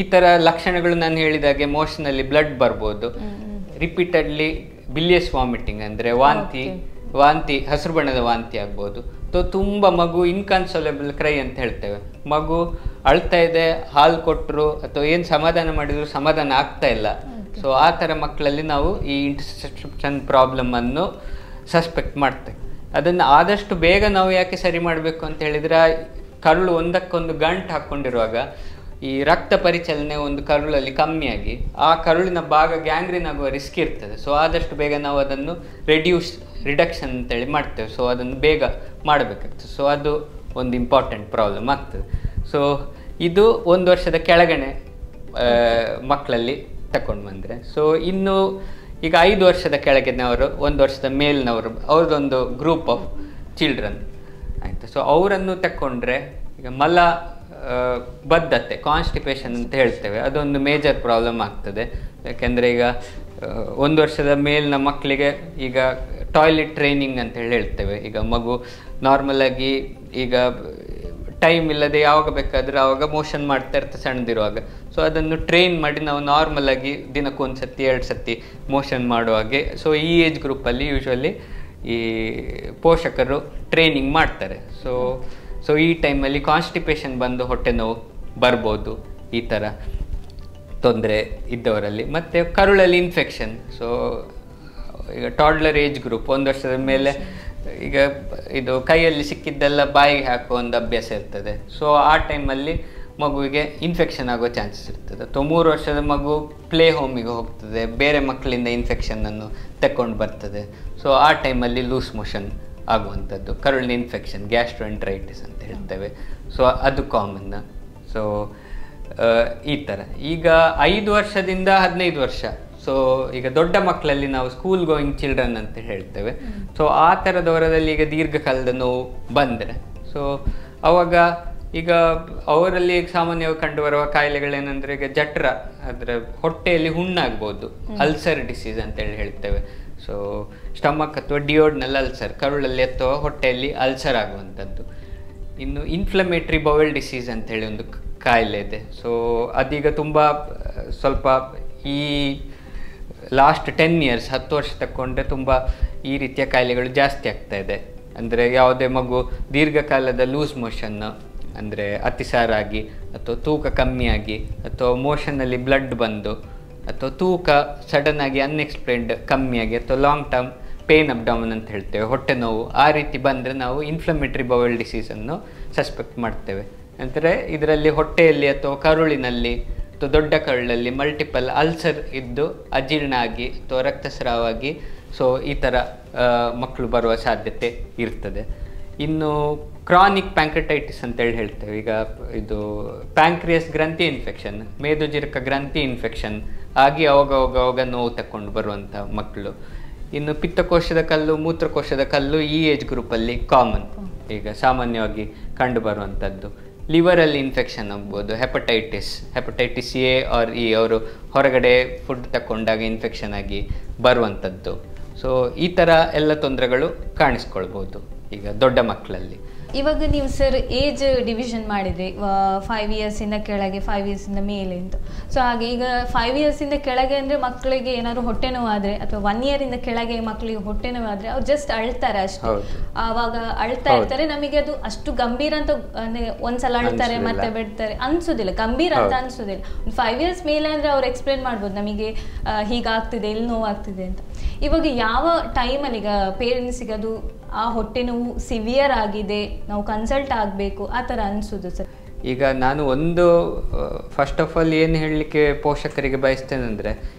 ಈ ಥರ ಲಕ್ಷಣಗಳು ನಾನು ಹೇಳಿದಾಗೆ ಮೋಷನಲ್ಲಿ ಬ್ಲಡ್ ಬರ್ಬೋದು, ರಿಪೀಟೆಡ್ಲಿ ಬಿಲಿಯಸ್ ವಾಮಿಟಿಂಗ್ ಅಂದರೆ ವಾಂತಿ ಹಸಿರು ಬಣ್ಣದ ವಾಂತಿ ಆಗ್ಬೋದು. ತುಂಬ ಮಗು ಇನ್ಕನ್ಸೋಲೇಬಲ್ ಕ್ರೈ ಅಂತ ಹೇಳ್ತೇವೆ, ಮಗು ಅಳ್ತಾ ಇದೆ, ಹಾಲು ಕೊಟ್ಟರು ಅಥವಾ ಏನು ಸಮಾಧಾನ ಮಾಡಿದ್ರು ಸಮಾಧಾನ ಆಗ್ತಾ ಇಲ್ಲ. ಸೊ ಆ ಥರ ಮಕ್ಕಳಲ್ಲಿ ನಾವು ಈ ಇಂಟರ್ಸೆಪ್ಷನ್ ಪ್ರಾಬ್ಲಮನ್ನು ಸಸ್ಪೆಕ್ಟ್ ಮಾಡ್ತೇವೆ. ಅದನ್ನು ಆದಷ್ಟು ಬೇಗ ನಾವು ಯಾಕೆ ಸರಿ ಮಾಡಬೇಕು ಅಂತ ಹೇಳಿದರೆ, ಕರುಳು ಒಂದಕ್ಕೊಂದು ಗಂಟು ಹಾಕ್ಕೊಂಡಿರುವಾಗ ಈ ರಕ್ತ ಪರಿಚಲನೆ ಒಂದು ಕರುಳಲ್ಲಿ ಕಮ್ಮಿಯಾಗಿ ಆ ಕರುಳಿನ ಭಾಗ ಗ್ಯಾಂಗ್ರೀನ್ ಆಗುವ ರಿಸ್ಕ್ ಇರ್ತದೆ. ಸೊ ಆದಷ್ಟು ಬೇಗ ನಾವು ಅದನ್ನು ರಿಡಕ್ಷನ್ ಅಂತೇಳಿ ಮಾಡ್ತೇವೆ. ಸೊ ಅದನ್ನು ಬೇಗ ಮಾಡಬೇಕಾಗ್ತದೆ. ಸೊ ಅದು ಒಂದು ಇಂಪಾರ್ಟೆಂಟ್ ಪ್ರಾಬ್ಲಮ್ ಆಗ್ತದೆ. ಸೊ ಇದು 1 ವರ್ಷದ ಕೆಳಗಡೆ ಮಕ್ಕಳಲ್ಲಿ ತಗೊಂಡು ಬಂದರೆ. ಸೊ ಇನ್ನು ಈಗ 5 ವರ್ಷದ ಕೆಳಗಿನವರು, 1 ವರ್ಷದ ಮೇಲಿನವರು, ಅವ್ರದ್ದೊಂದು ಗ್ರೂಪ್ ಆಫ್ ಚಿಲ್ಡ್ರನ್ ಆಯಿತು. ಸೊ ಅವರನ್ನು ತಗೊಂಡ್ರೆ ಈಗ ಮಲ ಬದ್ಧತೆ, ಕಾನ್ಸ್ಟಿಪೇಷನ್ ಅಂತ ಹೇಳ್ತೇವೆ, ಅದೊಂದು ಮೇಜರ್ ಪ್ರಾಬ್ಲಮ್ ಆಗ್ತದೆ. ಯಾಕೆಂದರೆ ಈಗ 1 ವರ್ಷದ ಮೇಲಿನ ಮಕ್ಕಳಿಗೆ ಈಗ ಟಾಯ್ಲೆಟ್ ಟ್ರೈನಿಂಗ್ ಅಂತ ಹೇಳ್ತೇವೆ. ಈಗ ಮಗು ನಾರ್ಮಲಾಗಿ ಈಗ ಟೈಮ್ ಇಲ್ಲದೆ ಯಾವಾಗ ಬೇಕಾದರೆ ಆವಾಗ ಮೋಷನ್ ಮಾಡ್ತಾ ಇರ್ತದೆ ಸಣ್ಣದಿರುವಾಗ. ಸೊ ಅದನ್ನು ಟ್ರೈನ್ ಮಾಡಿ ನಾವು ನಾರ್ಮಲಾಗಿ ದಿನಕ್ಕೆ 1 ಸತಿ 2 ಸತಿ ಮೋಷನ್ ಮಾಡುವಾಗೆ. ಸೊ ಈ ಏಜ್ ಗ್ರೂಪಲ್ಲಿ ಯೂಶ್ವಲಿ ಈ ಪೋಷಕರು ಟ್ರೈನಿಂಗ್ ಮಾಡ್ತಾರೆ. ಸೊ ಈ ಟೈಮಲ್ಲಿ ಕಾನ್ಸ್ಟಿಪೇಷನ್ ಬಂದು ಹೊಟ್ಟೆ ನೋವು ಬರ್ಬೋದು ಈ ಥರ ತೊಂದರೆ ಇದ್ದವರಲ್ಲಿ. ಮತ್ತು ಕರುಳಲ್ಲಿ ಇನ್ಫೆಕ್ಷನ್. ಸೊ ಈಗ ಟಾಡ್ಲರ್ ಏಜ್ ಗ್ರೂಪ್ 1 ವರ್ಷದ ಮೇಲೆ ಈಗ ಇದು ಕೈಯಲ್ಲಿ ಸಿಕ್ಕಿದ್ದೆಲ್ಲ ಬಾಯಿಗೆ ಹಾಕುವ ಒಂದು ಅಭ್ಯಾಸ ಇರ್ತದೆ. ಸೊ ಆ ಟೈಮಲ್ಲಿ ಮಗುವಿಗೆ ಇನ್ಫೆಕ್ಷನ್ ಆಗೋ ಚಾನ್ಸಸ್ ಇರ್ತದೆ. ಅಥವಾ 3 ವರ್ಷದ ಮಗು ಪ್ಲೇ ಹೋಮಿಗೆ ಹೋಗ್ತದೆ, ಬೇರೆ ಮಕ್ಕಳಿಂದ ಇನ್ಫೆಕ್ಷನನ್ನು ತಗೊಂಡು ಬರ್ತದೆ. ಸೊ ಆ ಟೈಮಲ್ಲಿ ಲೂಸ್ ಮೋಷನ್ ಆಗುವಂಥದ್ದು, ಕರುಳಿನ ಇನ್ಫೆಕ್ಷನ್, ಗ್ಯಾಸ್ಟ್ರೋಎಂಟ್ರೈಟಿಸ್ ಅಂತ ಹೇಳ್ತೇವೆ. ಸೊ ಅದು ಕಾಮನ್. ಸೊ ಈ ಥರ ಈಗ 5 ವರ್ಷದಿಂದ 15 ವರ್ಷ. ಸೊ ಈಗ ದೊಡ್ಡ ಮಕ್ಕಳಲ್ಲಿ ನಾವು ಸ್ಕೂಲ್ ಗೋಯಿಂಗ್ ಚಿಲ್ಡ್ರನ್ ಅಂತ ಹೇಳ್ತೇವೆ. ಸೊ ಆ ಥರದವರಲ್ಲಿ ಈಗ ದೀರ್ಘಕಾಲದ ನೋವು ಬಂದರೆ, ಸೊ ಅವಾಗ ಈಗ ಅವರಲ್ಲಿ ಸಾಮಾನ್ಯವಾಗಿ ಕಂಡುಬರುವ ಕಾಯಿಲೆಗಳೇನೆಂದರೆ ಈಗ ಜಠರ, ಅಂದರೆ ಹೊಟ್ಟೆಯಲ್ಲಿ ಹುಣ್ಣಾಗ್ಬೋದು, ಅಲ್ಸರ್ ಡಿಸೀಸ್ ಅಂತೇಳಿ ಹೇಳ್ತೇವೆ. ಸೊ ಸ್ಟಮಕ್ ಅಥವಾ ಡಿಯೋಡ್ನಲ್ ಅಲ್ಸರ್, ಕರುಳಲ್ಲಿ ಅಥವಾ ಹೊಟ್ಟೆಯಲ್ಲಿ ಅಲ್ಸರ್ ಆಗುವಂಥದ್ದು. ಇನ್ನು ಇನ್ಫ್ಲಮೇಟ್ರಿ ಬವೆಲ್ ಡಿಸೀಸ್ ಅಂತೇಳಿ ಒಂದು ಕಾಯಿಲೆ ಇದೆ. ಸೊ ಅದೀಗ ತುಂಬ ಸ್ವಲ್ಪ ಈ ಲಾಸ್ಟ್ 10 years 10 ವರ್ಷ ತಗೊಂಡ್ರೆ ತುಂಬ ಈ ರೀತಿಯ ಕಾಯಿಲೆಗಳು ಜಾಸ್ತಿ ಆಗ್ತಾ ಇದೆ. ಅಂದರೆ ಯಾವುದೇ ಮಗು ದೀರ್ಘಕಾಲದ ಲೂಸ್ ಮೋಷನ್ನು, ಅಂದರೆ ಅತಿಸಾರಾಗಿ ಅಥವಾ ತೂಕ ಕಮ್ಮಿಯಾಗಿ ಅಥವಾ ಮೋಷನಲ್ಲಿ ಬ್ಲಡ್ ಬಂದು ಅಥವಾ ತೂಕ ಸಡನ್ನಾಗಿ ಅನ್ಎಕ್ಸ್ಪ್ಲೇನ್ಡ್ ಕಮ್ಮಿಯಾಗಿ ಅಥವಾ ಲಾಂಗ್ ಟರ್ಮ್ ಪೇನ್ ಅಬ್ಡಾಮನ್ ಅಂತ ಹೇಳ್ತೇವೆ, ಹೊಟ್ಟೆ ನೋವು, ಆ ರೀತಿ ಬಂದರೆ ನಾವು ಇನ್ಫ್ಲಮೇಟ್ರಿ ಬವೆಲ್ ಡಿಸೀಸನ್ನು ಸಸ್ಪೆಕ್ಟ್ ಮಾಡ್ತೇವೆ. ಅಂದರೆ ಇದರಲ್ಲಿ ಹೊಟ್ಟೆಯಲ್ಲಿ ಅಥವಾ ಕರುಳಿನಲ್ಲಿ ಅಥವಾ ದೊಡ್ಡ ಕರುಳಲ್ಲಿ ಮಲ್ಟಿಪಲ್ ಅಲ್ಸರ್ ಇದ್ದು ಅಜೀರ್ಣ ಆಗಿ ಅಥವಾ ರಕ್ತಸ್ರಾವಾಗಿ ಸೊ ಈ ಥರ ಮಕ್ಕಳು ಬರುವ ಸಾಧ್ಯತೆ ಇರ್ತದೆ. ಇನ್ನು ಕ್ರಾನಿಕ್ ಪ್ಯಾಂಕ್ರೆಟೈಟಿಸ್ ಅಂತೇಳಿ ಹೇಳ್ತೇವೆ. ಈಗ ಇದು ಪ್ಯಾಂಕ್ರಿಯಸ್ ಗ್ರಂಥಿ ಇನ್ಫೆಕ್ಷನ್, ಮೇದುಜೀರಕ ಗ್ರಂಥಿ ಇನ್ಫೆಕ್ಷನ್ ಆಗಿ ಅವಾಗ ನೋವು ತಗೊಂಡು ಬರುವಂಥ ಮಕ್ಕಳು. ಇನ್ನು ಪಿತ್ತಕೋಶದ ಕಲ್ಲು, ಮೂತ್ರಕೋಶದ ಕಲ್ಲು ಈ ಏಜ್ ಗ್ರೂಪಲ್ಲಿ ಕಾಮನ್, ಈಗ ಸಾಮಾನ್ಯವಾಗಿ ಕಂಡುಬರುವಂಥದ್ದು. ಲಿವರಲ್ಲಿ ಇನ್ಫೆಕ್ಷನ್ ಆಗ್ಬೋದು, ಹೆಪಟೈಟಿಸ್ ಎ ಆರ್ ಇ, ಅವರು ಹೊರಗಡೆ ಫುಡ್ ತಗೊಂಡಾಗ ಇನ್ಫೆಕ್ಷನ್ ಆಗಿ ಬರುವಂಥದ್ದು. ಸೊ ಈ ಥರ ಎಲ್ಲ ತೊಂದರೆಗಳು ಕಾಣಿಸ್ಕೊಳ್ಬೋದು ಈಗ ದೊಡ್ಡ ಮಕ್ಕಳಲ್ಲಿ. ಇವಾಗ ನೀವು ಸರ್ ಏಜ್ ಡಿವಿಷನ್ ಮಾಡಿದ್ರಿ, 5 yearsಯಿಂದ ಕೆಳಗೆ, 5 yearsಯಿಂದ ಮೇಲೆ ಅಂತ. ಸೊ ಹಾಗೆ ಈಗ 5 yearsಯಿಂದ ಕೆಳಗೆ ಅಂದರೆ ಮಕ್ಕಳಿಗೆ ಏನಾದ್ರು ಹೊಟ್ಟೆ ನೋವಾದರೆ ಅಥವಾ 1 yearಯಿಂದ ಕೆಳಗೆ ಮಕ್ಕಳಿಗೆ ಹೊಟ್ಟೆ ನೋವಾದರೆ ಅವ್ರು ಜಸ್ಟ್ ಅಳ್ತಾರೆ ಅಷ್ಟೇ. ಆವಾಗ ಅಳ್ತಾ ಇರ್ತಾರೆ, ನಮಗೆ ಅದು ಅಷ್ಟು ಗಂಭೀರ ಅಂತ ಅಂದರೆ ಒಂದ್ಸಲ ಅಳ್ತಾರೆ ಮತ್ತೆ ಬಿಡ್ತಾರೆ ಅನ್ಸೋದಿಲ್ಲ, ಗಂಭೀರ ಅಂತ ಅನ್ಸೋದಿಲ್ಲ. 5 years ಮೇಲೆ ಅಂದರೆ ಅವ್ರು ಎಕ್ಸ್ಪ್ಲೇನ್ ಮಾಡ್ಬೋದು ನಮಗೆ ಹೀಗಾಗ್ತಿದೆ, ಇಲ್ಲಿ ನೋವಾಗ್ತಿದೆ ಅಂತ. ಇವಾಗ ಯಾವ ಟೈಮಲ್ಲಿ ಈಗ ಪೇರೆಂಟ್ಸಿಗೆ ಅದು ಆ ಹೊಟ್ಟೆ ನೋವು ಸಿವಿಯರ್ ಆಗಿದೆ, ನಾವು ಕನ್ಸಲ್ಟ್ ಆಗಬೇಕು ಆ ಥರ ಅನಿಸೋದು ಸರ್? ಈಗ ನಾನು ಒಂದು ಫಸ್ಟ್ ಆಫ್ ಆಲ್ ಏನು ಹೇಳಲಿಕ್ಕೆ ಪೋಷಕರಿಗೆ ಬಯಸ್ತೇನೆ ಅಂದರೆ,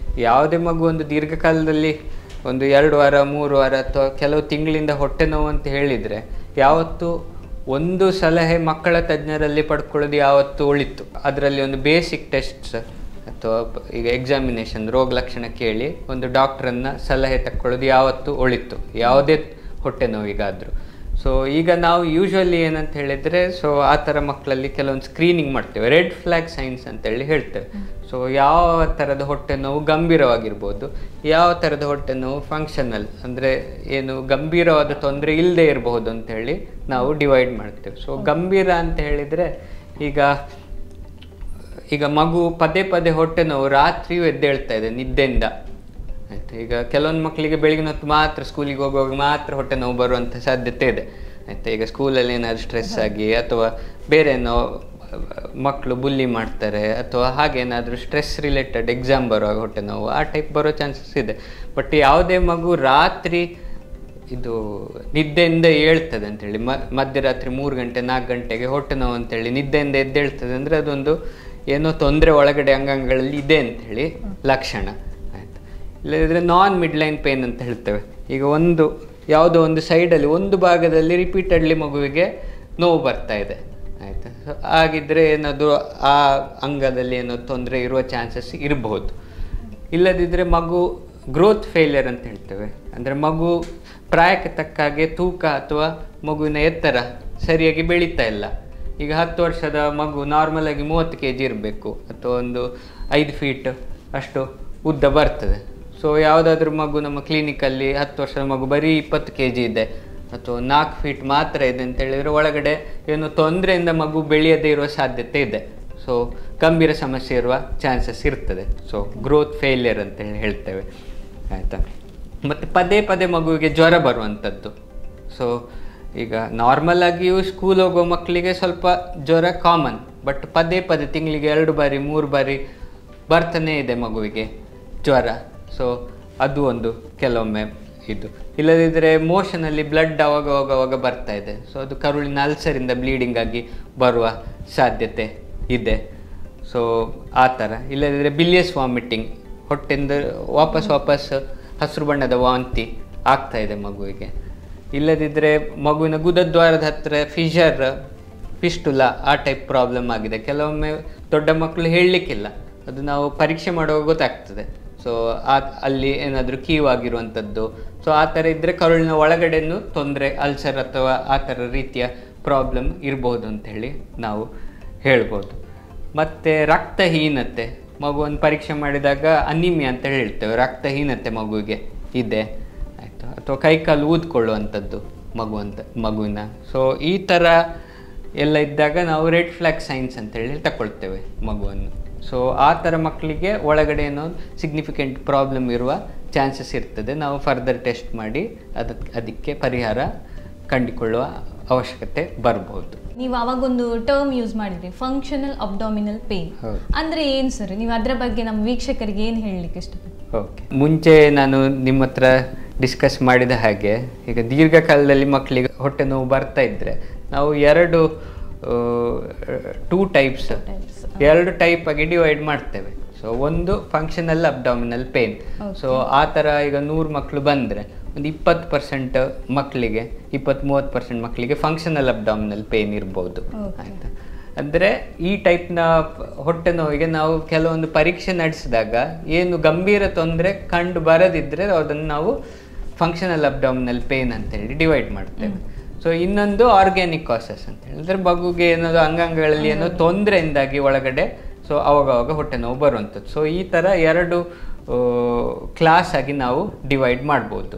ಯಾವುದೇ ಮಗು ಒಂದು ದೀರ್ಘಕಾಲದಲ್ಲಿ ಒಂದು 2 ವಾರ 3 ವಾರ ಅಥವಾ ಕೆಲವು ತಿಂಗಳಿಂದ ಹೊಟ್ಟೆ ನೋವು ಅಂತ ಹೇಳಿದರೆ ಯಾವತ್ತು ಒಂದು ಸಲಹೆ ಮಕ್ಕಳ ತಜ್ಞರಲ್ಲಿ ಪಡ್ಕೊಳ್ಳೋದು ಯಾವತ್ತು ಒಳಿತು. ಅದರಲ್ಲಿ ಒಂದು ಬೇಸಿಕ್ ಟೆಸ್ಟ್ಸ್ ಅಥವಾ ಈಗ ಎಕ್ಸಾಮಿನೇಷನ್, ರೋಗ ಲಕ್ಷಣ ಕೇಳಿ ಒಂದು ಡಾಕ್ಟ್ರನ್ನು ಸಲಹೆ ತಕ್ಕೊಳ್ಳೋದು ಯಾವತ್ತು ಒಳಿತು, ಯಾವುದೇ ಹೊಟ್ಟೆ ನೋವಿಗಾದರೂ. ಸೊ ಈಗ ನಾವು ಯೂಶ್ವಲಿ ಏನಂತ ಹೇಳಿದರೆ, ಸೊ ಆ ಥರ ಮಕ್ಕಳಲ್ಲಿ ಕೆಲವೊಂದು ಸ್ಕ್ರೀನಿಂಗ್ ಮಾಡ್ತೇವೆ, ರೆಡ್ ಫ್ಲ್ಯಾಗ್ ಸೈನ್ಸ್ ಅಂತೇಳಿ ಹೇಳ್ತೇವೆ. ಸೊ ಯಾವ ಥರದ ಹೊಟ್ಟೆ ನೋವು ಗಂಭೀರವಾಗಿರ್ಬೋದು, ಯಾವ ಥರದ ಹೊಟ್ಟೆ ನೋವು ಫಂಕ್ಷನಲ್, ಅಂದರೆ ಏನು ಗಂಭೀರವಾದ ತೊಂದರೆ ಇಲ್ಲದೆ ಇರಬಹುದು ಅಂತೇಳಿ ನಾವು ಡಿವೈಡ್ ಮಾಡ್ತೇವೆ. ಸೊ ಗಂಭೀರ ಅಂತ ಹೇಳಿದರೆ ಈಗ ಮಗು ಪದೇ ಹೊಟ್ಟೆ ನೋವು ರಾತ್ರಿಯೂ ಎದ್ದೇಳ್ತಾ ಇದೆ ನಿದ್ದೆಯಿಂದ, ಆಯಿತು. ಈಗ ಕೆಲವೊಂದು ಮಕ್ಕಳಿಗೆ ಬೆಳಗಿನ ಹೊತ್ತು ಮಾತ್ರ ಸ್ಕೂಲಿಗೆ ಹೋಗುವಾಗ ಮಾತ್ರ ಹೊಟ್ಟೆ ನೋವು ಬರುವಂಥ ಸಾಧ್ಯತೆ ಇದೆ, ಆಯಿತು. ಈಗ ಸ್ಕೂಲಲ್ಲಿ ಏನಾದರೂ ಸ್ಟ್ರೆಸ್ ಆಗಿ ಅಥವಾ ಬೇರೆ ಏನೋ ಮಕ್ಕಳು ಬುಲ್ಲಿ ಮಾಡ್ತಾರೆ ಅಥವಾ ಹಾಗೇನಾದರೂ ಸ್ಟ್ರೆಸ್ ರಿಲೇಟೆಡ್ ಎಕ್ಸಾಮ್ ಬರುವಾಗ ಹೊಟ್ಟೆ ನೋವು ಆ ಟೈಪ್ ಬರೋ ಚಾನ್ಸಸ್ ಇದೆ. ಬಟ್ ಯಾವುದೇ ಮಗು ರಾತ್ರಿ ಇದು ನಿದ್ದೆಯಿಂದ ಹೇಳ್ತದೆ ಅಂಥೇಳಿ, ಮಧ್ಯರಾತ್ರಿ 3 ಗಂಟೆ 4 ಗಂಟೆಗೆ ಹೊಟ್ಟೆ ನೋವು ಅಂತೇಳಿ ನಿದ್ದೆಯಿಂದ ಎದ್ದೇಳ್ತದೆ ಅಂದರೆ ಅದೊಂದು ಏನೋ ತೊಂದರೆ ಒಳಗಡೆ ಅಂಗಾಂಗಗಳಲ್ಲಿ ಇದೆ ಅಂಥೇಳಿ ಲಕ್ಷಣ. ಆಯಿತು. ಇಲ್ಲದಿದ್ದರೆ ನಾನ್ ಮಿಡ್ಲೈನ್ ಪೇನ್ ಅಂತ ಹೇಳ್ತೇವೆ. ಈಗ ಯಾವುದೋ ಒಂದು ಸೈಡಲ್ಲಿ ಒಂದು ಭಾಗದಲ್ಲಿ ರಿಪೀಟೆಡ್ಲಿ ಮಗುವಿಗೆ ನೋವು ಬರ್ತಾ ಇದೆ. ಆಯಿತಾ. ಸೊ ಹಾಗಿದ್ದರೆ ಏನಾದರೂ ಆ ಅಂಗದಲ್ಲಿ ಏನೋ ತೊಂದರೆ ಇರುವ ಚಾನ್ಸಸ್ ಇರಬಹುದು. ಇಲ್ಲದಿದ್ದರೆ ಮಗು ಗ್ರೋತ್ ಫೇಲಿಯರ್ ಅಂತ ಹೇಳ್ತೇವೆ. ಅಂದರೆ ಮಗು ಪ್ರಾಯಕ್ಕೆ ತಕ್ಕ ಹಾಗೆ ತೂಕ ಅಥವಾ ಮಗುವಿನ ಎತ್ತರ ಸರಿಯಾಗಿ ಬೆಳೀತಾ ಇಲ್ಲ. ಈಗ 10 ವರ್ಷದ ಮಗು ನಾರ್ಮಲಾಗಿ 30 kg ಇರಬೇಕು, ಅಥವಾ ಒಂದು 5 ಫೀಟ್ ಅಷ್ಟು ಉದ್ದ ಬರ್ತದೆ. ಸೊ ಯಾವುದಾದ್ರೂ ಮಗು ನಮ್ಮ ಕ್ಲಿನಿಕಲ್ಲಿ 10 ವರ್ಷದ ಮಗು ಬರೀ 20 kg ಇದೆ ಅಥವಾ 4 ಫೀಟ್ ಮಾತ್ರ ಇದೆ ಅಂತ ಹೇಳಿದರೆ ಒಳಗಡೆ ಏನು ತೊಂದರೆಯಿಂದ ಮಗು ಬೆಳೆಯದೇ ಇರುವ ಸಾಧ್ಯತೆ ಇದೆ. ಸೊ ಗಂಭೀರ ಸಮಸ್ಯೆ ಇರುವ ಚಾನ್ಸಸ್ ಇರ್ತದೆ. ಸೊ ಗ್ರೋತ್ ಫೇಲಿಯರ್ ಅಂತ ಹೇಳ್ತೇವೆ. ಆಯಿತಾ. ಮತ್ತು ಪದೇ ಪದೇ ಮಗುವಿಗೆ ಜ್ವರ ಬರುವಂಥದ್ದು. ಸೊ ಈಗ ನಾರ್ಮಲ್ ಆಗಿಯೂ ಸ್ಕೂಲ್ ಹೋಗೋ ಮಕ್ಕಳಿಗೆ ಸ್ವಲ್ಪ ಜ್ವರ ಕಾಮನ್, ಬಟ್ ಪದೇ ಪದೇ ತಿಂಗಳಿಗೆ 2 ಬಾರಿ 3 ಬಾರಿ ಬರ್ತಾನೇ ಇದೆ ಮಗುವಿಗೆ ಜ್ವರ. ಸೊ ಅದು ಒಂದು ಕೆಲವೊಮ್ಮೆ ಇದು. ಇಲ್ಲದಿದ್ದರೆ ಮೋಷನಲ್ಲಿ ಬ್ಲಡ್ ಅವಾಗ ಬರ್ತಾ ಇದೆ. ಸೊ ಅದು ಕರುಳಿನ ಅಲ್ಸರಿಂದ ಬ್ಲೀಡಿಂಗ್ ಆಗಿ ಬರುವ ಸಾಧ್ಯತೆ ಇದೆ. ಸೊ ಆ ಥರ. ಇಲ್ಲದಿದ್ದರೆ ಬಿಲಿಯಸ್ ವಾಮಿಟಿಂಗ್, ಹೊಟ್ಟೆಯಿಂದ ವಾಪಸ್ ಹಸಿರು ಬಣ್ಣದ ವಾಂತಿ ಆಗ್ತಾ ಇದೆ ಮಗುವಿಗೆ. ಇಲ್ಲದಿದ್ದರೆ ಮಗುವಿನ ಗುದದ್ವಾರದ ಹತ್ತಿರ ಫಿಸ್ಟುಲಾ ಆ ಟೈಪ್ ಪ್ರಾಬ್ಲಮ್ ಆಗಿದೆ. ಕೆಲವೊಮ್ಮೆ ದೊಡ್ಡ ಮಕ್ಕಳು ಹೇಳಲಿಕ್ಕಿಲ್ಲ, ಅದು ನಾವು ಪರೀಕ್ಷೆ ಮಾಡುವಾಗ ಗೊತ್ತಾಗ್ತದೆ. ಸೊ ಅಲ್ಲಿ ಏನಾದರೂ ಕೀವಾಗಿರುವಂಥದ್ದು. ಸೊ ಆ ಥರ ಇದ್ದರೆ ಕರುಳಿನ ಒಳಗಡೆನೂ ತೊಂದರೆ, ಅಲ್ಸರ್ ಅಥವಾ ಆ ಥರ ರೀತಿಯ ಪ್ರಾಬ್ಲಮ್ ಇರ್ಬೋದು ಅಂಥೇಳಿ ನಾವು ಹೇಳ್ಬೋದು. ಮತ್ತು ರಕ್ತಹೀನತೆ, ಮಗುವನ್ನು ಪರೀಕ್ಷೆ ಮಾಡಿದಾಗ ಅನಿಮಿಯಾ ಅಂತ ಹೇಳ್ತೇವೆ. ರಕ್ತಹೀನತೆ ಮಗುವಿಗೆ ಇದೆ. ಆಯಿತು. ಅಥವಾ ಕೈಕಾಲು ಊದ್ಕೊಳ್ಳುವಂಥದ್ದು ಮಗುವಿನ. ಸೊ ಈ ಥರ ಎಲ್ಲ ಇದ್ದಾಗ ನಾವು ರೆಡ್ ಫ್ಲ್ಯಾಗ್ ಸೈನ್ಸ್ ಅಂತೇಳಿ ತಗೊಳ್ತೇವೆ ಮಗುವನ್ನು. ಸೊ ಆ ಥರ ಮಕ್ಕಳಿಗೆ ಒಳಗಡೆ ಏನೋ ಸಿಗ್ನಿಫಿಕೆಂಟ್ ಪ್ರಾಬ್ಲಮ್ ಇರುವ ಚಾನ್ಸಸ್ ಇರ್ತದೆ. ನಾವು ಫರ್ದರ್ ಟೆಸ್ಟ್ ಮಾಡಿ ಅದಕ್ಕೆ ಪರಿಹಾರ ಕಂಡುಕೊಳ್ಳುವ ಅವಶ್ಯಕತೆ ಬರ್ಬೋದು. ನೀವು ಅವಾಗೊಂದು ಟರ್ಮ್ ಯೂಸ್ ಮಾಡಿದ್ರಿ, ಫಂಕ್ಷನಲ್ ಅಬ್ಡಾಮಿನಲ್ ಪೇನ್. ಅಂದರೆ ಏನು ಸರ್? ನೀವು ಅದರ ಬಗ್ಗೆ ನಮ್ಮ ವೀಕ್ಷಕರಿಗೆ ಏನು ಹೇಳಲಿಕ್ಕೆ ಇಷ್ಟಪಡ್ತೀವಿ? ಓಕೆ, ಮುಂಚೆ ನಾನು ನಿಮ್ಮ ಹತ್ರ ಡಿಸ್ಕಸ್ ಮಾಡಿದ ಹಾಗೆ, ಈಗ ದೀರ್ಘಕಾಲದಲ್ಲಿ ಮಕ್ಕಳಿಗೆ ಹೊಟ್ಟೆ ನೋವು ಬರ್ತಾ ಇದ್ದರೆ ನಾವು 2 ಟೈಪ್ ಆಗಿ ಡಿವೈಡ್ ಮಾಡ್ತೇವೆ. ಸೊ ಒಂದು ಫಂಕ್ಷನಲ್ ಅಬ್ಡಾಮಿನಲ್ ಪೇನ್. ಸೊ ಆ ಥರ ಈಗ 100 ಮಕ್ಕಳು ಬಂದರೆ ಒಂದು 20% ಮಕ್ಕಳಿಗೆ 20-30% ಮಕ್ಕಳಿಗೆ ಫಂಕ್ಷನಲ್ ಅಬ್ಡಾಮಿನಲ್ ಪೇನ್ ಇರ್ಬೋದು. ಆಯಿತಾ. ಅಂದರೆ ಈ ಟೈಪ್ನ ಹೊಟ್ಟೆ ನೋವಿಗೆ ನಾವು ಕೆಲವೊಂದು ಪರೀಕ್ಷೆ ನಡೆಸಿದಾಗ ಏನು ಗಂಭೀರ ತೊಂದರೆ ಕಂಡು ಬರದಿದ್ದರೆ ಅದನ್ನು ನಾವು ಫಂಕ್ಷನಲ್ ಅಬ್ಡಾಮಿನಲ್ ಪೇನ್ ಅಂತೇಳಿ ಡಿವೈಡ್ ಮಾಡ್ತೇವೆ. ಸೊ ಇನ್ನೊಂದು ಆರ್ಗ್ಯಾನಿಕ್ ಕಾಸಸ್ ಅಂತ ಹೇಳಿದ್ರೆ ಮಗುಗೆ ಏನಾದರೂ ಅಂಗಾಂಗಗಳಲ್ಲಿ ಏನೋ ತೊಂದರೆಯಿಂದಾಗಿ ಒಳಗಡೆ ಸೊ ಅವಾಗ ಹೊಟ್ಟೆ ನೋವು ಬರುವಂಥದ್ದು. ಸೊ ಈ ಥರ 2 ಕ್ಲಾಸ್ ಆಗಿ ನಾವು ಡಿವೈಡ್ ಮಾಡ್ಬೋದು.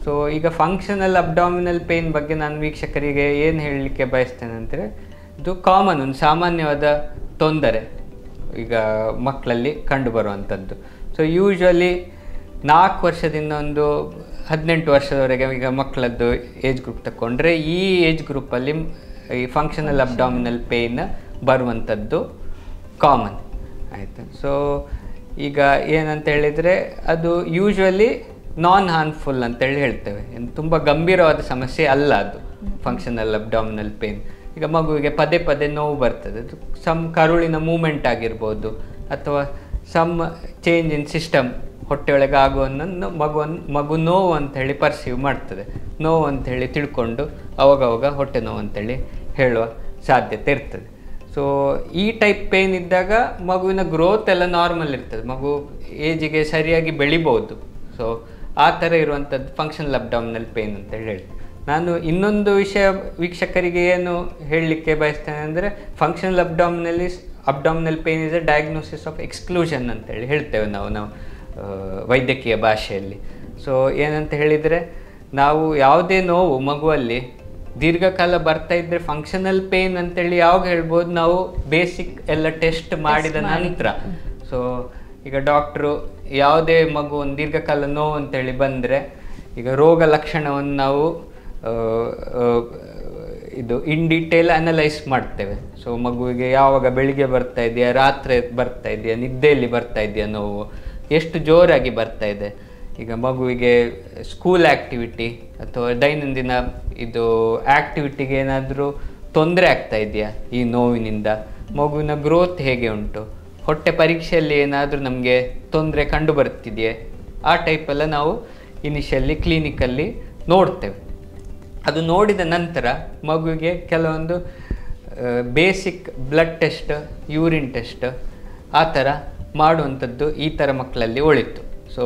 ಸೊ ಈಗ ಫಂಕ್ಷನಲ್ ಅಬ್ಡಾಮಿನಲ್ ಪೇನ್ ಬಗ್ಗೆ ನಾನು ವೀಕ್ಷಕರಿಗೆ ಏನು ಹೇಳಲಿಕ್ಕೆ ಬಯಸ್ತೇನೆ ಅಂದರೆ, ಇದು ಕಾಮನ್, ಒಂದು ಸಾಮಾನ್ಯವಾದ ತೊಂದರೆ ಈಗ ಮಕ್ಕಳಲ್ಲಿ ಕಂಡುಬರುವಂಥದ್ದು. ಸೊ ಯೂಶ್ವಲಿ 4 ವರ್ಷದಿಂದ ಒಂದು 18 ವರ್ಷದವರೆಗೆ ಈಗ ಮಕ್ಕಳದ್ದು ಏಜ್ ಗ್ರೂಪ್ ತಗೊಂಡ್ರೆ ಈ ಏಜ್ ಗ್ರೂಪಲ್ಲಿ ಈ ಫಂಕ್ಷನಲ್ ಅಬ್ಡಾಮಿನಲ್ ಪೇನ್ ಬರುವಂಥದ್ದು ಕಾಮನ್. ಆಯಿತು. ಸೊ ಈಗ ಏನಂತ ಹೇಳಿದರೆ ಅದು ಯೂಶ್ವಲಿ ನಾನ್ ಹಾರ್ಮ್ಫುಲ್ ಅಂತೇಳಿ ಹೇಳ್ತೇವೆ. ತುಂಬ ಗಂಭೀರವಾದ ಸಮಸ್ಯೆ ಅಲ್ಲ ಅದು ಫಂಕ್ಷನಲ್ ಅಬ್ಡಾಮಿನಲ್ ಪೇನ್. ಈಗ ಮಗುವಿಗೆ ಪದೇ ಪದೇ ನೋವು ಬರ್ತದೆ, ಅದು ಕರುಳಿನ ಮೂಮೆಂಟ್ ಆಗಿರ್ಬೋದು ಅಥವಾ ಚೇಂಜ್ ಇನ್ ಸಿಸ್ಟಮ್ ಹೊಟ್ಟೆಯೊಳಗೆ ಆಗುವನ್ನು ಮಗು ನೋವು ಅಂಥೇಳಿ ಪರ್ಸೀವ್ ಮಾಡ್ತದೆ. ನೋವು ಅಂಥೇಳಿ ತಿಳ್ಕೊಂಡು ಅವಾಗವಾಗ ಹೊಟ್ಟೆ ನೋವು ಅಂಥೇಳಿ ಹೇಳುವ ಸಾಧ್ಯತೆ ಇರ್ತದೆ. ಸೊ ಈ ಟೈಪ್ ಪೇನ್ ಇದ್ದಾಗ ಮಗುವಿನ ಗ್ರೋತ್ ಎಲ್ಲ ನಾರ್ಮಲ್ ಇರ್ತದೆ, ಮಗು ಏಜಿಗೆ ಸರಿಯಾಗಿ ಬೆಳಿಬೋದು. ಸೊ ಆ ಥರ ಇರುವಂಥದ್ದು ಫಂಕ್ಷನಲ್ ಅಬ್ಡಾಮಿನಲ್ ಪೇನ್ ಅಂತೇಳಿ ಹೇಳಿ. ನಾನು ಇನ್ನೊಂದು ವಿಷಯ ವೀಕ್ಷಕರಿಗೆ ಏನು ಹೇಳಲಿಕ್ಕೆ ಬಯಸ್ತೇನೆ ಅಂದರೆ, functional abdominal pain is A diagnosis of exclusion ಅಂತೇಳಿ ಹೇಳ್ತೇವೆ ನಾವು ವೈದ್ಯಕೀಯ ಭಾಷೆಯಲ್ಲಿ. ಸೊ ಏನಂತ ಹೇಳಿದರೆ, ನಾವು ಯಾವುದೇ ನೋವು ಮಗುವಲ್ಲಿ ದೀರ್ಘಕಾಲ ಬರ್ತಾ ಇದ್ದರೆ ಫಂಕ್ಷನಲ್ ಪೇನ್ ಅಂತೇಳಿ ಯಾವಾಗ ಹೇಳ್ಬೋದು, ನಾವು ಬೇಸಿಕ್ ಎಲ್ಲ ಟೆಸ್ಟ್ ಮಾಡಿದ ನಂತರ. ಸೊ ಈಗ ಡಾಕ್ಟ್ರು ಯಾವುದೇ ಮಗು ಒಂದು ದೀರ್ಘಕಾಲ ನೋವು ಅಂತೇಳಿ ಬಂದರೆ ಈಗ ರೋಗ ಲಕ್ಷಣವನ್ನು ನಾವು ಇದು ಇನ್ ಡೀಟೇಲ್ ಅನಲೈಸ್ ಮಾಡ್ತೇವೆ. ಸೊ ಮಗುವಿಗೆ ಯಾವಾಗ ಬೆಳಿಗ್ಗೆ ಬರ್ತಾ ಇದೆಯಾ, ರಾತ್ರಿ ಬರ್ತಾ ಇದೆಯಾ, ನಿದ್ದೆಯಲ್ಲಿ ಬರ್ತಾ ಇದೆಯಾ ನೋವು, ಎಷ್ಟು ಜೋರಾಗಿ ಬರ್ತಾ ಇದೆ, ಈಗ ಮಗುವಿಗೆ ಸ್ಕೂಲ್ ಆ್ಯಕ್ಟಿವಿಟಿ ಅಥವಾ ದೈನಂದಿನ ಇದು ಆ್ಯಕ್ಟಿವಿಟಿಗೆ ಏನಾದರೂ ತೊಂದರೆ ಆಗ್ತಾ ಇದೆಯಾ ಈ ನೋವಿನಿಂದ. ಮಗುವಿನ ಗ್ರೋತ್ ಹೇಗೆ ಉಂಟು, ಹೊಟ್ಟೆ ಪರೀಕ್ಷೆಯಲ್ಲಿ ಏನಾದರೂ ನಮಗೆ ತೊಂದರೆ ಕಂಡು ಬರ್ತಿದೆಯೇ, ಆ ಟೈಪೆಲ್ಲ ನಾವು ಇನಿಷಿಯಲಿ ಕ್ಲಿನಿಕಲ್ಲಿ ನೋಡ್ತೇವೆ. ಅದು ನೋಡಿದ ನಂತರ ಮಗುವಿಗೆ ಕೆಲವೊಂದು basic blood test, urine test ಆ ಥರ ಮಾಡುವಂಥದ್ದು ಈ ಥರ ಮಕ್ಕಳಲ್ಲಿ ಒಳಿತು. ಸೊ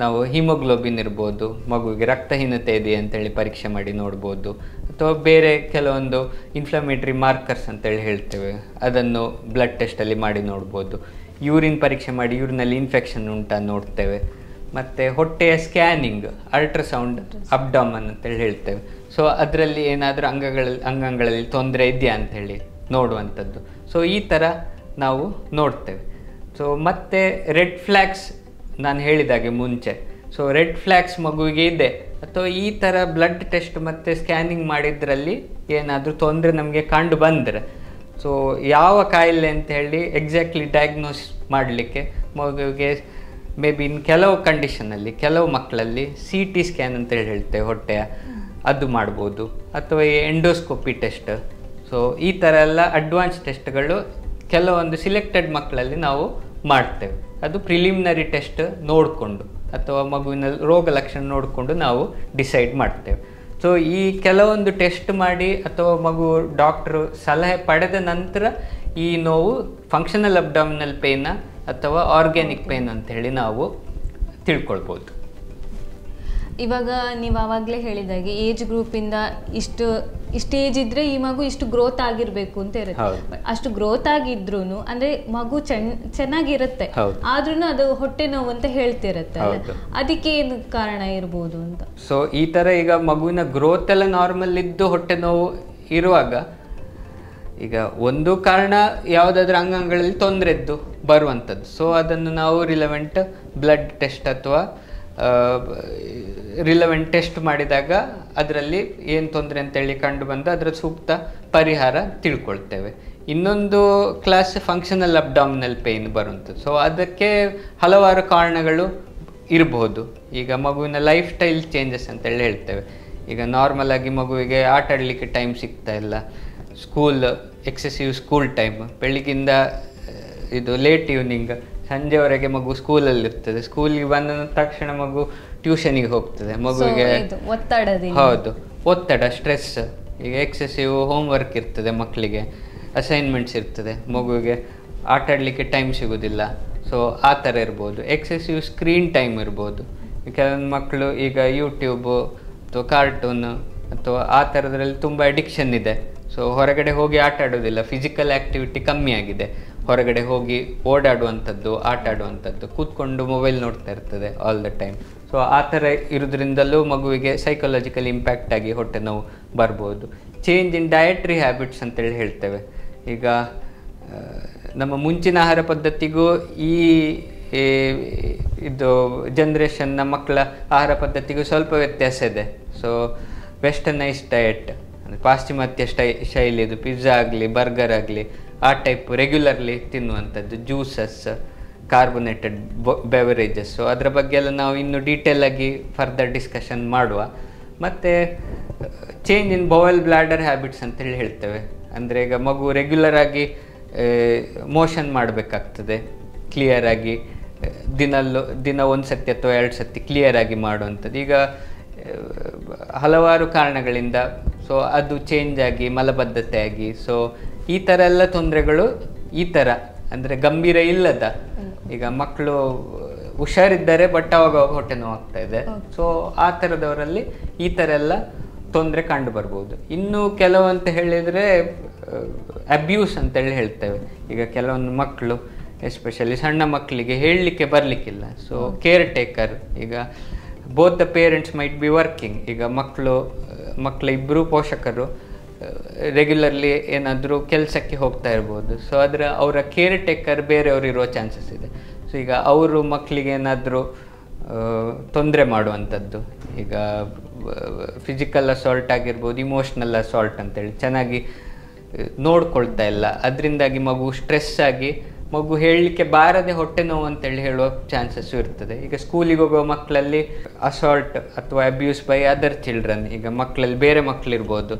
ನಾವು ಹಿಮೋಗ್ಲೋಬಿನ್ ಇರ್ಬೋದು, ಮಗುವಿಗೆ ರಕ್ತಹೀನತೆ ಇದೆ ಅಂತೇಳಿ ಪರೀಕ್ಷೆ ಮಾಡಿ ನೋಡ್ಬೋದು, ಅಥವಾ ಬೇರೆ ಕೆಲವೊಂದು ಇನ್ಫ್ಲಮೇಟ್ರಿ ಮಾರ್ಕರ್ಸ್ ಅಂತೇಳಿ ಹೇಳ್ತೇವೆ, ಅದನ್ನು ಬ್ಲಡ್ ಟೆಸ್ಟಲ್ಲಿ ಮಾಡಿ ನೋಡ್ಬೋದು. ಯೂರಿನ್ ಪರೀಕ್ಷೆ ಮಾಡಿ ಯೂರಿನಲ್ಲಿ ಇನ್ಫೆಕ್ಷನ್ ಉಂಟಾ ನೋಡ್ತೇವೆ. ಮತ್ತು ಹೊಟ್ಟೆಯ ಸ್ಕ್ಯಾನಿಂಗ್, ಅಲ್ಟ್ರಾಸೌಂಡ್ ಅಬ್ಡಾಮನ್ ಅಂತೇಳಿ ಹೇಳ್ತೇವೆ. ಸೊ ಅದರಲ್ಲಿ ಏನಾದರೂ ಅಂಗಗಳಲ್ಲಿ ತೊಂದರೆ ಇದೆಯಾ ಅಂಥೇಳಿ ನೋಡುವಂಥದ್ದು. ಸೊ ಈ ಥರ ನಾವು ನೋಡ್ತೇವೆ. ಸೊ ಮತ್ತು ರೆಡ್ ಫ್ಲ್ಯಾಗ್ಸ್ ನಾನು ಹೇಳಿದಾಗೆ ಮುಂಚೆ, ಸೊ ರೆಡ್ ಫ್ಲ್ಯಾಗ್ಸ್ ಮಗುವಿಗೆ ಇದೆ ಅಥವಾ ಈ ಥರ ಬ್ಲಡ್ ಟೆಸ್ಟ್ ಮತ್ತು ಸ್ಕ್ಯಾನಿಂಗ್ ಮಾಡಿದ್ರಲ್ಲಿ ಏನಾದರೂ ತೊಂದರೆ ನಮಗೆ ಕಂಡು ಬಂದರೆ, ಸೊ ಯಾವ ಕಾಯಿಲೆ ಅಂತ ಹೇಳಿ ಎಕ್ಸಾಕ್ಟ್ಲಿ ಡಯಾಗ್ನೋಸ್ ಮಾಡಲಿಕ್ಕೆ ಮಗುವಿಗೆ ಮೇ ಬಿ ಇನ್ನು ಕೆಲವು ಕಂಡೀಷನಲ್ಲಿ, ಕೆಲವು ಮಕ್ಕಳಲ್ಲಿ CT ಸ್ಕ್ಯಾನ್ ಅಂತೇಳಿ ಹೇಳ್ತೇವೆ ಹೊಟ್ಟೆಯ, ಅದು ಮಾಡ್ಬೋದು, ಅಥವಾ ಈ ಎಂಡೋಸ್ಕೋಪಿ ಟೆಸ್ಟ್. ಸೊ ಈ ಥರ ಎಲ್ಲ ಅಡ್ವಾನ್ಸ್ ಟೆಸ್ಟ್ಗಳು ಕೆಲವೊಂದು ಸಿಲೆಕ್ಟೆಡ್ ಮಕ್ಕಳಲ್ಲಿ ನಾವು ಮಾಡ್ತೇವೆ. ಅದು ಪ್ರಿಲಿಮಿನರಿ ಟೆಸ್ಟ್ ನೋಡಿಕೊಂಡು ಅಥವಾ ಮಗುವಿನ ರೋಗ ಲಕ್ಷಣ ನೋಡಿಕೊಂಡು ನಾವು ಡಿಸೈಡ್ ಮಾಡ್ತೇವೆ. ಸೊ ಈ ಕೆಲವೊಂದು ಟೆಸ್ಟ್ ಮಾಡಿ ಅಥವಾ ಮಗು ಡಾಕ್ಟ್ರು ಸಲಹೆ ಪಡೆದ ನಂತರ ಈ ನೋವು ಫಂಕ್ಷನಲ್ ಅಬ್ಡಾಮಿನಲ್ ಪೇಯ್ನ ಅಥವಾ ಆರ್ಗ್ಯಾನಿಕ್ ಪೇಯ್ನ್ ಅಂತೇಳಿ ನಾವು ತಿಳ್ಕೊಳ್ಬೋದು. ಇವಾಗ ನೀವು ಆವಾಗಲೇ ಹೇಳಿದಾಗೆ ಏಜ್ ಗ್ರೂಪಿಂದ ಇಷ್ಟು ಏಜ್ ಇದ್ರೆ ಈ ಮಗು ಇಷ್ಟು ಗ್ರೋತ್ ಆಗಿರ್ಬೇಕು ಅಂತ ಇರುತ್ತೆ. ಅಷ್ಟು ಗ್ರೋತ್ ಆಗಿದ್ರು ಅಂದ್ರೆ ಮಗು ಚೆನ್ನಾಗಿರುತ್ತೆ, ಆದ್ರೂ ಅದು ಹೊಟ್ಟೆ ನೋವು ಅಂತ ಹೇಳ್ತಿರತ್ತೆ. ಅದಕ್ಕೆ ಏನು ಕಾರಣ ಇರ್ಬೋದು ಅಂತ? ಸೊ ಈ ತರ ಈಗ ಮಗುವಿನ ಗ್ರೋತ್ ಎಲ್ಲ ನಾರ್ಮಲ್ ಇದ್ದು ಹೊಟ್ಟೆ ನೋವು ಇರುವಾಗ, ಈಗ ಒಂದು ಕಾರಣ ಯಾವುದಾದ್ರೂ ಅಂಗಾಂಗಗಳಲ್ಲಿ ತೊಂದರೆ ಇದ್ದು ಬರುವಂಥದ್ದು. ಸೊ ಅದನ್ನು ನಾವು ರಿಲೆವೆಂಟ್ ಬ್ಲಡ್ ಟೆಸ್ಟ್ ಅಥವಾ ರಿಲೆವೆಂಟ್ ಟೆಸ್ಟ್ ಮಾಡಿದಾಗ ಅದರಲ್ಲಿ ಏನು ತೊಂದರೆ ಅಂತೇಳಿ ಕಂಡು ಬಂದು ಅದರ ಸೂಕ್ತ ಪರಿಹಾರ ತಿಳ್ಕೊಳ್ತೇವೆ. ಇನ್ನೊಂದು ಕ್ಲಾಸ್ ಫಂಕ್ಷನಲ್ ಅಬ್ಡಾಮಿನಲ್ ಪೇಯ್ನ್ ಬರುವಂಥದ್ದು. ಸೊ ಅದಕ್ಕೆ ಹಲವಾರು ಕಾರಣಗಳು ಇರಬಹುದು. ಈಗ ಮಗುವಿನ ಲೈಫ್ ಸ್ಟೈಲ್ ಚೇಂಜಸ್ ಅಂತೇಳಿ ಹೇಳ್ತೇವೆ. ಈಗ ನಾರ್ಮಲ್ ಆಗಿ ಮಗುವಿಗೆ ಆಟ ಆಡಲಿಕ್ಕೆ ಟೈಮ್ ಸಿಗ್ತಾ ಇಲ್ಲ, ಎಕ್ಸೆಸಿವ್ ಸ್ಕೂಲ್ ಟೈಮ್, ಬೆಳಿಗ್ಗಿಂದ ಇದು ಲೇಟ್ ಈವ್ನಿಂಗ್, ಸಂಜೆವರೆಗೆ ಮಗು ಸ್ಕೂಲಲ್ಲಿರ್ತದೆ, ಸ್ಕೂಲಿಗೆ ಬಂದ ತಕ್ಷಣ ಮಗು ಟ್ಯೂಷನಿಗೆ ಹೋಗ್ತದೆ, ಮಗುವಿಗೆ ಒತ್ತಡ, ಸ್ಟ್ರೆಸ್, ಈಗ ಎಕ್ಸೆಸಿವ್ ಹೋಮ್ವರ್ಕ್ ಇರ್ತದೆ, ಮಕ್ಕಳಿಗೆ ಅಸೈನ್ಮೆಂಟ್ಸ್ ಇರ್ತದೆ, ಮಗುವಿಗೆ ಆಟ ಆಡಲಿಕ್ಕೆ ಟೈಮ್ ಸಿಗೋದಿಲ್ಲ. ಸೊ ಆ ಥರ ಇರ್ಬೋದು. ಎಕ್ಸೆಸಿವ್ ಸ್ಕ್ರೀನ್ ಟೈಮ್ ಇರ್ಬೋದು. ಕೆಲವೊಂದು ಮಕ್ಕಳು ಈಗ ಯೂಟ್ಯೂಬು ಅಥವಾ ಕಾರ್ಟೂನ್ ಅಥವಾ ಆ ಥರದ್ರಲ್ಲಿ ತುಂಬ ಅಡಿಕ್ಷನ್ ಇದೆ. ಸೊ ಹೊರಗಡೆ ಹೋಗಿ ಆಟ ಆಡೋದಿಲ್ಲ, ಫಿಸಿಕಲ್ ಆ್ಯಕ್ಟಿವಿಟಿ ಕಮ್ಮಿ ಆಗಿದೆ. ಹೊರಗಡೆ ಹೋಗಿ ಓಡಾಡುವಂಥದ್ದು, ಆಟ ಆಡುವಂಥದ್ದು, ಕೂತ್ಕೊಂಡು ಮೊಬೈಲ್ ನೋಡ್ತಾ ಇರ್ತದೆ ಆಲ್ ದ ಟೈಮ್. ಸೊ ಆ ಥರ ಇರೋದ್ರಿಂದಲೂ ಮಗುವಿಗೆ ಸೈಕಾಲಜಿಕಲ್ ಇಂಪ್ಯಾಕ್ಟ್ ಆಗಿ ಹೊಟ್ಟೆ ನೋವು ಬರ್ಬೋದು. ಚೇಂಜ್ ಇನ್ ಡಯಟ್ರಿ ಹ್ಯಾಬಿಟ್ಸ್ ಅಂತೇಳಿ ಹೇಳ್ತೇವೆ. ಈಗ ನಮ್ಮ ಮುಂಚಿನ ಆಹಾರ ಪದ್ಧತಿಗೂ ಈ ಇದು ಜನ್ರೇಷನ್ನ ಮಕ್ಕಳ ಆಹಾರ ಪದ್ಧತಿಗೂ ಸ್ವಲ್ಪ ವ್ಯತ್ಯಾಸ ಇದೆ. ಸೊ ವೆಸ್ಟರ್ನೈಸ್ ಡಯಟ್, ಪಾಶ್ಚಿಮಾತ್ಯ ಶೈಲಿದು, ಪಿಜ್ಜಾ ಆಗಲಿ ಬರ್ಗರ್ ಆಗಲಿ ಆ ಟೈಪ್ ರೆಗ್ಯುಲರ್ಲಿ ತಿನ್ನುವಂಥದ್ದು, ಜ್ಯೂಸಸ್, ಕಾರ್ಬೋನೇಟೆಡ್ ಬೆವರೇಜಸ್. ಸೊ ಅದರ ಬಗ್ಗೆ ಎಲ್ಲ ನಾವು ಇನ್ನು ಡೀಟೇಲ್ ಆಗಿ ಫರ್ದರ್ ಡಿಸ್ಕಷನ್ ಮಾಡುವ. ಮತ್ತು ಚೇಂಜ್ ಇನ್ ಬೌವೆಲ್ ಬ್ಲಾಡರ್ ಹ್ಯಾಬಿಟ್ಸ್ ಅಂತೇಳಿ ಹೇಳ್ತೇವೆ. ಅಂದರೆ ಈಗ ಮಗು ರೆಗ್ಯುಲರ್ ಆಗಿ ಮೋಷನ್ ಮಾಡಬೇಕಾಗ್ತದೆ, ಕ್ಲಿಯರ್ ಆಗಿ ದಿನ ಒಂದು ಸತಿ ಅಥವಾ 2 ಸತಿ ಕ್ಲಿಯರ್ ಆಗಿ ಮಾಡುವಂಥದ್ದು. ಈಗ ಹಲವಾರು ಕಾರಣಗಳಿಂದ ಸೊ ಅದು ಚೇಂಜ್ ಆಗಿ ಮಲಬದ್ಧತೆ ಆಗಿ, ಸೊ ಈ ಥರ ಎಲ್ಲ ತೊಂದರೆಗಳು ಈ ಥರ ಅಂದರೆ ಗಂಭೀರ ಇಲ್ಲದ, ಈಗ ಮಕ್ಕಳು ಹುಷಾರಿದ್ದಾರೆ ಬಟ್ ಅವಾಗ ಹೊಟ್ಟೆ ನೋವು ಆಗ್ತಾ ಇದೆ. ಸೊ ಆ ಥರದವರಲ್ಲಿ ಈ ಥರ ಎಲ್ಲ ತೊಂದರೆ ಕಂಡು ಬರ್ಬೋದು. ಇನ್ನು ಕೆಲವಂತ ಹೇಳಿದರೆ ಅಬ್ಯೂಸ್ ಅಂತೇಳಿ ಹೇಳ್ತೇವೆ. ಈಗ ಕೆಲವೊಂದು ಮಕ್ಕಳು, ಎಸ್ಪೆಷಲಿ ಸಣ್ಣ ಮಕ್ಕಳಿಗೆ ಹೇಳಲಿಕ್ಕೆ ಬರಲಿಕ್ಕಿಲ್ಲ. ಸೊ ಕೇರ್ ಟೇಕರ್, ಈಗ both the parents might be working. ಈಗ ಮಕ್ಕಳ ಇಬ್ಬರು ಪೋಷಕರು ರೆಗ್ಯುಲರ್ಲಿ ಏನಾದರೂ ಕೆಲಸಕ್ಕೆ ಹೋಗ್ತಾ ಇರ್ಬೋದು. ಸೊ ಅವರ ಕೇರ್ ಟೇಕರ್ ಬೇರೆಯವರು ಇರೋ ಚಾನ್ಸಸ್ ಇದೆ. ಸೊ ಈಗ ಅವರು ಮಕ್ಕಳಿಗೆ ಏನಾದರೂ ತೊಂದರೆ ಮಾಡುವಂಥದ್ದು, ಈಗ ಫಿಸಿಕಲ್ ಅಸಾಲ್ಟ್ ಆಗಿರ್ಬೋದು, ಇಮೋಷ್ನಲ್ ಅಸಾಲ್ಟ್ ಅಂತೇಳಿ ಚೆನ್ನಾಗಿ ನೋಡ್ಕೊಳ್ತಾ ಇಲ್ಲ, ಅದರಿಂದಾಗಿ ಮಗು ಸ್ಟ್ರೆಸ್ ಆಗಿ ಮಗು ಹೇಳಲಿಕ್ಕೆ ಬಾರದೆ ಹೊಟ್ಟೆ ನೋವು ಅಂತೇಳಿ ಹೇಳುವ ಚಾನ್ಸಸ್ಸು ಇರ್ತದೆ. ಈಗ ಸ್ಕೂಲಿಗೆ ಹೋಗುವ ಮಕ್ಕಳಲ್ಲಿ ಅಸಾಲ್ಟ್ ಅಥವಾ ಅಬ್ಯೂಸ್ ಬೈ ಅದರ್ ಚಿಲ್ಡ್ರನ್, ಈಗ ಮಕ್ಕಳಲ್ಲಿ ಬೇರೆ ಮಕ್ಕಳಿರ್ಬೋದು,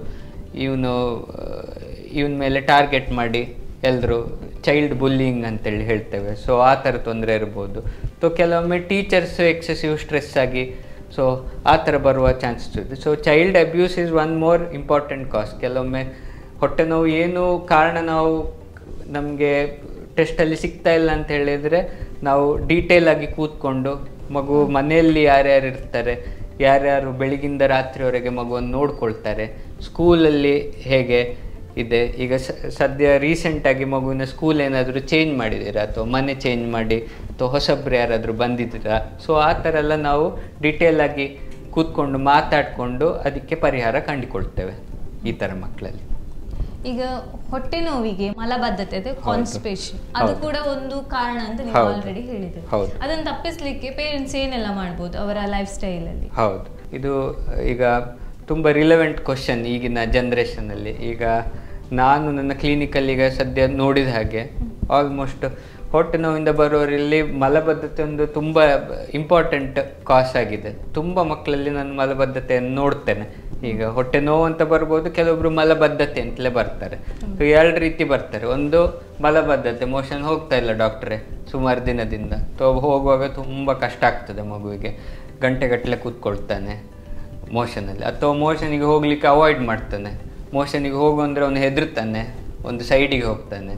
ಇವನ ಮೇಲೆ ಟಾರ್ಗೆಟ್ ಮಾಡಿ ಎಲ್ಲರೂ ಚೈಲ್ಡ್ ಬುಲ್ಲಿಂಗ್ ಅಂತೇಳಿ ಹೇಳ್ತೇವೆ. ಸೊ ಆ ಥರ ತೊಂದರೆ ಇರ್ಬೋದು. ಸೊ ಕೆಲವೊಮ್ಮೆ ಟೀಚರ್ಸ್ ಎಕ್ಸೆಸಿವ್ ಸ್ಟ್ರೆಸ್ ಆಗಿ ಸೊ ಆ ಥರ ಬರುವ ಚಾನ್ಸಸ್ ಇದೆ. So child abuse is one more important ಕಾಸ್. ಕೆಲವೊಮ್ಮೆ ಹೊಟ್ಟೆ ನೋವು ಏನು ಕಾರಣ ನಾವು ನಮಗೆ ಟೆಸ್ಟಲ್ಲಿ ಸಿಗ್ತಾ ಇಲ್ಲ ಅಂತ ಹೇಳಿದರೆ ನಾವು ಡೀಟೇಲ್ ಆಗಿ ಕೂತ್ಕೊಂಡು ಮಗು ಮನೆಯಲ್ಲಿ ಯಾರ್ಯಾರು ಇರ್ತಾರೆ, ಯಾರ್ಯಾರು ಬೆಳಗಿಂದ ರಾತ್ರಿವರೆಗೆ ಮಗುವನ್ನು ನೋಡ್ಕೊಳ್ತಾರೆ, ಸ್ಕೂಲಲ್ಲಿ ಹೇಗೆ ಇದೆ, ಈಗ ಸದ್ಯ ರೀಸೆಂಟಾಗಿ ಮಗುವಿನ ಸ್ಕೂಲ್ ಏನಾದರೂ ಚೇಂಜ್ ಮಾಡಿದ್ದೀರಾ ಅಥವಾ ಮನೆ ಚೇಂಜ್ ಮಾಡಿ ಅಥವಾ ಹೊಸಬ್ರು ಯಾರಾದರೂ ಬಂದಿದ್ದೀರಾ. ಸೊ ಆ ಥರ ಎಲ್ಲ ನಾವು ಡೀಟೇಲಾಗಿ ಕೂತ್ಕೊಂಡು ಮಾತಾಡಿಕೊಂಡು ಅದಕ್ಕೆ ಪರಿಹಾರ ಕಂಡುಕೊಳ್ತೇವೆ ಈ ಥರ ಮಕ್ಕಳಲ್ಲಿ. ಈಗ ಹೊಟ್ಟೆ ನೋವಿಗೆ ಮಲಬದ್ಧತೆ ಕಾನ್ಸ್ಟಿಪೇಷನ್ ಅದು ಕೂಡ ಒಂದು ಕಾರಣ ಅಂತ ನೀವು ಆಲ್ರೆಡಿ ಹೇಳಿದ್ರಿ. ಅದನ್ನು ತಪ್ಪಿಸ್ಲಿಕ್ಕೆ ಪೇರೆಂಟ್ಸ್ ಏನೆಲ್ಲ ಮಾಡ್ಬೋದು ಅವರ ಲೈಫ್ ಸ್ಟೈಲ್ ಅಲ್ಲಿ? ಹೌದು, ಇದು ಈಗ ತುಂಬ ರಿಲೆವೆಂಟ್ ಕ್ವಶನ್ ಈಗಿನ ಜನ್ರೇಷನಲ್ಲಿ. ಈಗ ನಾನು ನನ್ನ ಕ್ಲಿನಿಕಲ್ಲಿ ಈಗ ಸದ್ಯ ನೋಡಿದ ಹಾಗೆ ಆಲ್ಮೋಸ್ಟ್ ಹೊಟ್ಟೆ ನೋವಿಂದ ಬರೋರಲ್ಲಿ ಮಲಬದ್ಧತೆ ಒಂದು ತುಂಬ ಇಂಪಾರ್ಟೆಂಟ್ ಕಾಸ್ ಆಗಿದೆ. ತುಂಬ ಮಕ್ಕಳಲ್ಲಿ ನಾನು ಮಲಬದ್ಧತೆಯನ್ನು ನೋಡ್ತೇನೆ. ಈಗ ಹೊಟ್ಟೆ ನೋವು ಅಂತ ಬರ್ಬೋದು, ಕೆಲವೊಬ್ರು ಮಲಬದ್ಧತೆ ಅಂತಲೇ ಬರ್ತಾರೆ. ಸೊ ಎರಡು ರೀತಿ ಬರ್ತಾರೆ. ಒಂದು ಮಲಬದ್ಧತೆ, ಮೋಷನ್ ಹೋಗ್ತಾ ಇಲ್ಲ ಡಾಕ್ಟ್ರೆ ಸುಮಾರು ದಿನದಿಂದ, ಹೋಗುವಾಗ ತುಂಬ ಕಷ್ಟ ಆಗ್ತದೆ ಮಗುವಿಗೆ, ಗಂಟೆಗಟ್ಟಲೆ ಕೂತ್ಕೊಳ್ತಾನೆ ಮೋಷನಲ್ಲಿ, ಅಥವಾ ಮೋಷನಿಗೆ ಹೋಗ್ಲಿಕ್ಕೆ ಅವಾಯ್ಡ್ ಮಾಡ್ತಾನೆ, ಮೋಷನಿಗೆ ಹೋಗು ಅಂದರೆ ಅವನು ಹೆದರ್ತಾನೆ, ಒಂದು ಸೈಡಿಗೆ ಹೋಗ್ತಾನೆ.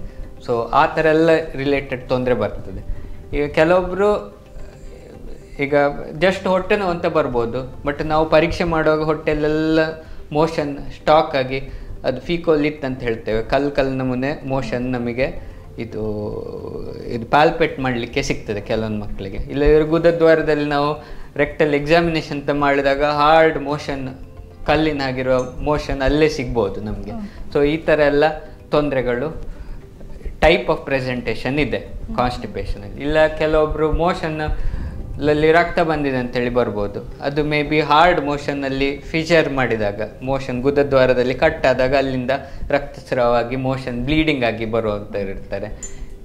ಸೊ ಆ ಥರ ಎಲ್ಲ ರಿಲೇಟೆಡ್ ತೊಂದರೆ ಬರ್ತದೆ. ಈಗ ಕೆಲವೊಬ್ಬರು ಈಗ ಜಸ್ಟ್ ಹೊಟ್ಟೆ ನೋವು ಅಂತ ಬರ್ಬೋದು, ಬಟ್ ನಾವು ಪರೀಕ್ಷೆ ಮಾಡುವಾಗ ಹೊಟ್ಟೆಲೆಲ್ಲ ಮೋಷನ್ ಸ್ಟಾಕ್ ಆಗಿ ಅದು ಫೀಕೋಲಿತ್ ಅಂತ ಹೇಳ್ತೇವೆ, ಕಲ್ಲು ನಮೂನೆ ಮೋಷನ್ ನಮಗೆ ಇದು ಪಾಲ್ಪೇಟ್ ಮಾಡಲಿಕ್ಕೆ ಸಿಗ್ತದೆ ಕೆಲವೊಂದು ಮಕ್ಕಳಿಗೆ. ಇಲ್ಲ ಗುದದ್ವಾರದಲ್ಲಿ ನಾವು ರೆಕ್ಟಲ್ ಎಕ್ಸಾಮಿನೇಷನ್ ಅಂತ ಮಾಡಿದಾಗ ಹಾರ್ಡ್ ಮೋಷನ್, ಕಲ್ಲಿನ ಆಗಿರೋ ಮೋಷನ್ ಅಲ್ಲೇ ಸಿಗ್ಬೋದು ನಮಗೆ. ಸೊ ಈ ಥರ ಎಲ್ಲ ತೊಂದರೆಗಳು ಟೈಪ್ ಆಫ್ ಪ್ರೆಸೆಂಟೇಷನ್ ಇದೆ ಕಾನ್ಸ್ಟಿಪೇಷನಲ್ಲಿ. ಇಲ್ಲ ಕೆಲವೊಬ್ಬರು ಮೋಷನ್ನಲ್ಲಿ ರಕ್ತ ಬಂದಿದೆ ಅಂತೇಳಿ ಬರ್ಬೋದು, ಅದು ಮೇ ಬಿ ಹಾರ್ಡ್ ಮೋಷನ್ನಲ್ಲಿ ಫಿಶರ್ ಮಾಡಿದಾಗ, ಮೋಷನ್ ಗುದದ್ವಾರದಲ್ಲಿ ಕಟ್ಟಾದಾಗ ಅಲ್ಲಿಂದ ರಕ್ತಸ್ರಾವವಾಗಿ ಮೋಷನ್ ಬ್ಲೀಡಿಂಗ್ ಆಗಿ ಬರುವಂಥವ್ರು ಇರ್ತಾರೆ.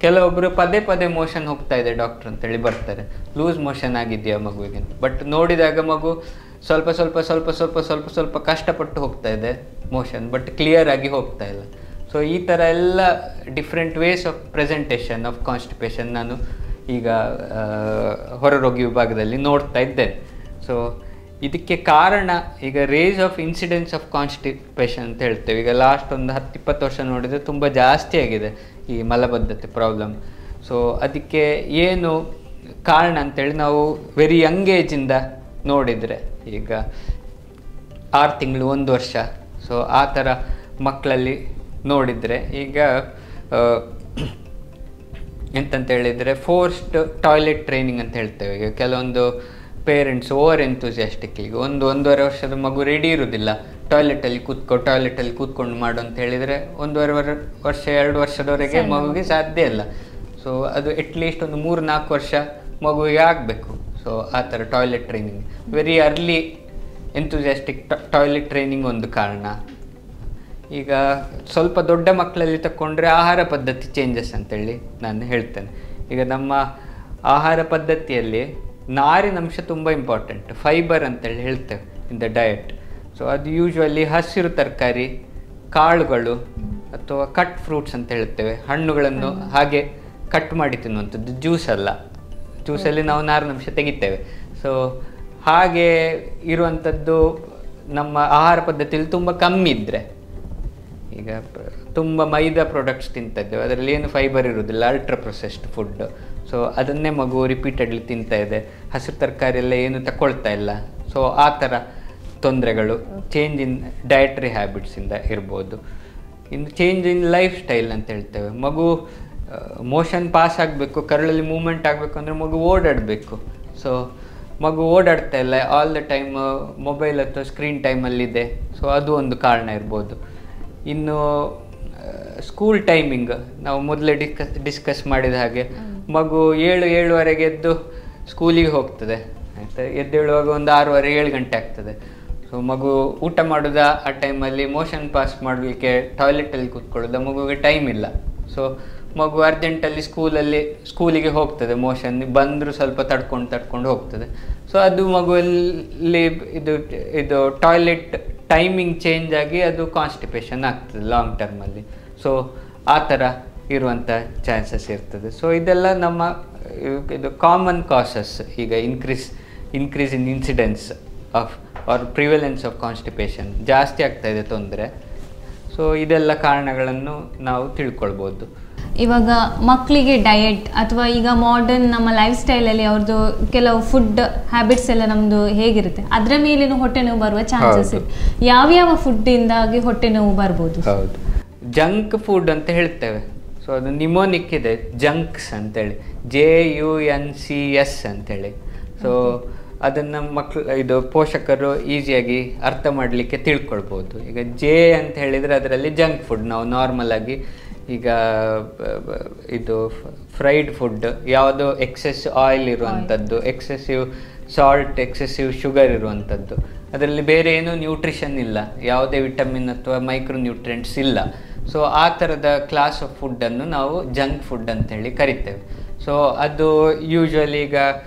ಕೆಲವೊಬ್ಬರು ಪದೇ ಪದೇ ಮೋಷನ್ ಹೋಗ್ತಾ ಇದೆ ಡಾಕ್ಟ್ರ್ ಅಂತೇಳಿ ಬರ್ತಾರೆ, ಲೂಸ್ ಮೋಷನ್ ಆಗಿದೆಯಾ ಮಗುವಿಗೆ ಅಂತ. ಬಟ್ ನೋಡಿದಾಗ ಮಗು ಸ್ವಲ್ಪ ಸ್ವಲ್ಪ ಸ್ವಲ್ಪ ಸ್ವಲ್ಪ ಸ್ವಲ್ಪ ಸ್ವಲ್ಪ ಕಷ್ಟಪಟ್ಟು ಹೋಗ್ತಾ ಇದೆ ಮೋಷನ್, ಬಟ್ ಕ್ಲಿಯರ್ ಆಗಿ ಹೋಗ್ತಾ ಇಲ್ಲ. ಸೊ ಈ ಥರ ಎಲ್ಲ different ways of presentation of constipation ನಾನು ಈಗ ಹೊರರೋಗಿ ವಿಭಾಗದಲ್ಲಿ ನೋಡ್ತಾ ಇದ್ದೇನೆ. ಸೊ ಇದಕ್ಕೆ ಕಾರಣ ಈಗ race of incidence of constipation ಅಂತ ಹೇಳ್ತೇವೆ. ಈಗ ಲಾಸ್ಟ್ ಒಂದು 10-20 ವರ್ಷ ನೋಡಿದರೆ ತುಂಬ ಜಾಸ್ತಿ ಆಗಿದೆ ಈ ಮಲಬದ್ಧತೆ ಪ್ರಾಬ್ಲಮ್. ಸೊ ಅದಕ್ಕೆ ಏನು ಕಾರಣ ಅಂತೇಳಿ ನಾವು ವೆರಿ ಯಂಗ್ ಏಜಿಂದ ನೋಡಿದರೆ, ಈಗ 6 ತಿಂಗಳು 1 ವರ್ಷ, ಸೊ ಆ ಥರ ಮಕ್ಕಳಲ್ಲಿ ನೋಡಿದರೆ ಈಗ ಎಂತಂತ ಹೇಳಿದರೆ ಫೋರ್ಸ್ಡ್ ಟಾಯ್ಲೆಟ್ ಟ್ರೈನಿಂಗ್ ಅಂತ ಹೇಳ್ತೇವೆ. ಈಗ ಕೆಲವೊಂದು ಪೇರೆಂಟ್ಸ್ ಓವರ್ ಎಂತೂಸಿಯಾಸ್ಟಿಕ್ಲಿ 1-1.5 ವರ್ಷದ ಮಗು ರೆಡಿ ಇರೋದಿಲ್ಲ ಟಾಯ್ಲೆಟಲ್ಲಿ ಕೂತ್ಕೊಂಡು ಮಾಡು ಅಂತ ಹೇಳಿದರೆ 1.5 ವರ್ಷ 2 ವರ್ಷದವರೆಗೆ ಮಗುವಿಗೆ ಸಾಧ್ಯ ಇಲ್ಲ. ಸೊ ಅದು ಅಟ್ಲೀಸ್ಟ್ ಒಂದು 3-4 ವರ್ಷ ಮಗುವಿಗೆ ಆಗಬೇಕು. ಸೊ ಆ ಥರ toilet training, very early enthusiastic toilet training ಒಂದು ಕಾರಣ. ಈಗ ಸ್ವಲ್ಪ ದೊಡ್ಡ ಮಕ್ಕಳಲ್ಲಿ ತಗೊಂಡ್ರೆ ಆಹಾರ ಪದ್ಧತಿ ಚೇಂಜಸ್ ಅಂತೇಳಿ ನಾನು ಹೇಳ್ತೇನೆ. ಈಗ ನಮ್ಮ ಆಹಾರ ಪದ್ಧತಿಯಲ್ಲಿ ನಾರಿನಂಶ ತುಂಬ ಇಂಪಾರ್ಟೆಂಟ್, ಫೈಬರ್ ಅಂತೇಳಿ ಹೇಳ್ತೇವೆ ಇನ್ ದ ಡಯಟ್. ಸೊ ಅದು ಯೂಶ್ವಲಿ ಹಸಿರು ತರಕಾರಿ, ಕಾಳುಗಳು ಅಥವಾ ಕಟ್ ಫ್ರೂಟ್ಸ್ ಅಂತ ಹೇಳ್ತೇವೆ, ಹಣ್ಣುಗಳನ್ನು ಹಾಗೆ ಕಟ್ ಮಾಡಿ ತಿನ್ನುವಂಥದ್ದು, ಜ್ಯೂಸ್ ಅಲ್ಲ. ಜ್ಯೂಸಲ್ಲಿ ನಾವು ನಾರಿನಂಶ ತೆಗಿತೇವೆ. ಸೊ ಹಾಗೆ ಇರುವಂಥದ್ದು ನಮ್ಮ ಆಹಾರ ಪದ್ಧತಿಯಲ್ಲಿ ತುಂಬ ಕಮ್ಮಿ ಇದ್ದರೆ, ಈಗ ತುಂಬ ಮೈದಾ ಪ್ರಾಡಕ್ಟ್ಸ್ ತಿಂತಿದ್ದೇವೆ, ಅದರಲ್ಲಿ ಏನು ಫೈಬರ್ ಇರೋದಿಲ್ಲ, ಅಲ್ಟ್ರಾ ಪ್ರೊಸೆಸ್ಡ್ ಫುಡ್. ಸೊ ಅದನ್ನೇ ಮಗು ರಿಪೀಟೆಡ್ಲಿ ತಿಂತಾ ಇದೆ, ಹಸಿರು ತರಕಾರಿ ಎಲ್ಲ ಏನು ತಗೊಳ್ತಾ ಇಲ್ಲ. ಸೊ ಆ ಥರ ತೊಂದರೆಗಳು ಚೇಂಜ್ ಇನ್ ಡಯಟ್ರಿ ಹ್ಯಾಬಿಟ್ಸಿಂದ ಇರ್ಬೋದು. ಇನ್ನು ಚೇಂಜ್ ಇನ್ ಲೈಫ್ ಸ್ಟೈಲ್ ಅಂತ ಹೇಳ್ತೇವೆ. ಮಗು ಮೋಷನ್ ಪಾಸ್ ಆಗಬೇಕು, ಕರಳಲ್ಲಿ ಮೂವ್ಮೆಂಟ್ ಆಗಬೇಕು ಅಂದರೆ ಮಗು ಓಡಾಡಬೇಕು. ಸೊ ಮಗು ಓಡಾಡ್ತಾ ಇಲ್ಲ, ಆಲ್ ದ ಟೈಮ್ ಮೊಬೈಲ್ ಅಥವಾ ಸ್ಕ್ರೀನ್ ಟೈಮಲ್ಲಿದೆ. ಸೊ ಅದು ಒಂದು ಕಾರಣ ಇರ್ಬೋದು. ಇನ್ನು ಸ್ಕೂಲ್ ಟೈಮಿಂಗ್ ನಾವು ಮೊದಲೇ ಡಿಸ್ಕಸ್ ಮಾಡಿದ ಹಾಗೆ, ಮಗು 7-7:15 ಎದ್ದು ಸ್ಕೂಲಿಗೆ ಹೋಗ್ತದೆ, ಆಯಿತಾ. ಎದ್ದೇಳುವಾಗ ಒಂದು 6:30-7 ಗಂಟೆ ಆಗ್ತದೆ. ಸೊ ಮಗು ಊಟ ಮಾಡೋದು ಆ ಟೈಮಲ್ಲಿ, ಮೋಷನ್ ಪಾಸ್ ಮಾಡಲಿಕ್ಕೆ ಟಾಯ್ಲೆಟಲ್ಲಿ ಕೂತ್ಕೊಳ್ಳೋದು, ಮಗುವಿಗೆ ಟೈಮ್ ಇಲ್ಲ. ಸೊ ಮಗು ಅರ್ಜೆಂಟಲ್ಲಿ ಸ್ಕೂಲಿಗೆ ಹೋಗ್ತದೆ, ಮೋಷನ್ ಬಂದರೂ ಸ್ವಲ್ಪ ತಡ್ಕೊಂಡು ಹೋಗ್ತದೆ. ಸೊ ಅದು ಮಗುವಲ್ಲಿ ಇದು ಟಾಯ್ಲೆಟ್ ಟೈಮಿಂಗ್ ಚೇಂಜ್ ಆಗಿ ಅದು ಕಾನ್ಸ್ಟಿಪೇಷನ್ ಆಗ್ತದೆ ಲಾಂಗ್ ಟರ್ಮಲ್ಲಿ. ಸೊ ಆ ಥರ ಇರುವಂಥ ಚಾನ್ಸಸ್ ಇರ್ತದೆ. ಸೊ ಇದೆಲ್ಲ ನಮ್ಮ ಇದು ಕಾಮನ್ ಕಾಸಸ್. ಈಗ increase in incidence of or prevalence of constipation ಜಾಸ್ತಿ ಆಗ್ತಾ ಇದೆ ತೊಂದರೆ. ಸೊ ಇದೆಲ್ಲ ಕಾರಣಗಳನ್ನು ನಾವು ತಿಳ್ಕೊಳ್ಬೋದು. ಇವಾಗ ಮಕ್ಕಳಿಗೆ ಡಯಟ್ ಅಥವಾ ಈಗ ಮಾಡರ್ನ್ ನಮ್ಮ ಲೈಫ್ ಸ್ಟೈಲಲ್ಲಿ ಅವ್ರದ್ದು ಕೆಲವು ಫುಡ್ ಹ್ಯಾಬಿಟ್ಸ್ ಎಲ್ಲ ನಮ್ಮದು ಹೇಗಿರುತ್ತೆ ಅದರ ಮೇಲೇನು ಹೊಟ್ಟೆ ನೋವು ಬರುವ ಚಾನ್ಸಸ್ ಇದೆ. ಯಾವ್ಯಾವ ಫುಡ್ಡಿಂದಾಗಿ ಹೊಟ್ಟೆ ನೋವು ಬರ್ಬೋದು? ಹೌದು, ಜಂಕ್ ಫುಡ್ ಅಂತ ಹೇಳ್ತೇವೆ. ಸೊ ಅದು ನಿಮೋನಿಕ್ ಇದೆ, ಜಂಕ್ಸ್ ಅಂತೇಳಿ, JUNCS ಅಂತೇಳಿ. ಸೊ ಅದನ್ನು ಇದು ಪೋಷಕರು ಈಸಿಯಾಗಿ ಅರ್ಥ ಮಾಡಲಿಕ್ಕೆ ತಿಳ್ಕೊಳ್ಬೋದು. ಈಗ ಅಂತ ಹೇಳಿದರೆ ಅದರಲ್ಲಿ ಜಂಕ್ ಫುಡ್. ನಾವು ನಾರ್ಮಲ್ ಆಗಿ ಈಗ ಇದು ಫ್ರೈಡ್ ಫುಡ್, ಯಾವುದೋ ಎಕ್ಸೆಸ್ ಆಯಿಲ್ ಇರುವಂಥದ್ದು, ಎಕ್ಸೆಸಿವ್ ಸಾಲ್ಟ್, ಎಕ್ಸೆಸಿವ್ ಶುಗರ್ ಇರುವಂಥದ್ದು, ಅದರಲ್ಲಿ ಬೇರೆ ಏನೂ ನ್ಯೂಟ್ರಿಷನ್ ಇಲ್ಲ, ಯಾವುದೇ ವಿಟಮಿನ್ ಅಥವಾ ಮೈಕ್ರೋ ನ್ಯೂಟ್ರಿಯೆಂಟ್ಸ್ ಇಲ್ಲ. ಸೊ ಆ ಥರದ ಕ್ಲಾಸ್ ಆಫ್ ಫುಡ್ಡನ್ನು ನಾವು ಜಂಕ್ ಫುಡ್ ಅಂತೇಳಿ ಕರಿತೇವೆ. ಸೊ ಅದು ಯೂಶ್ವಲಿ ಈಗ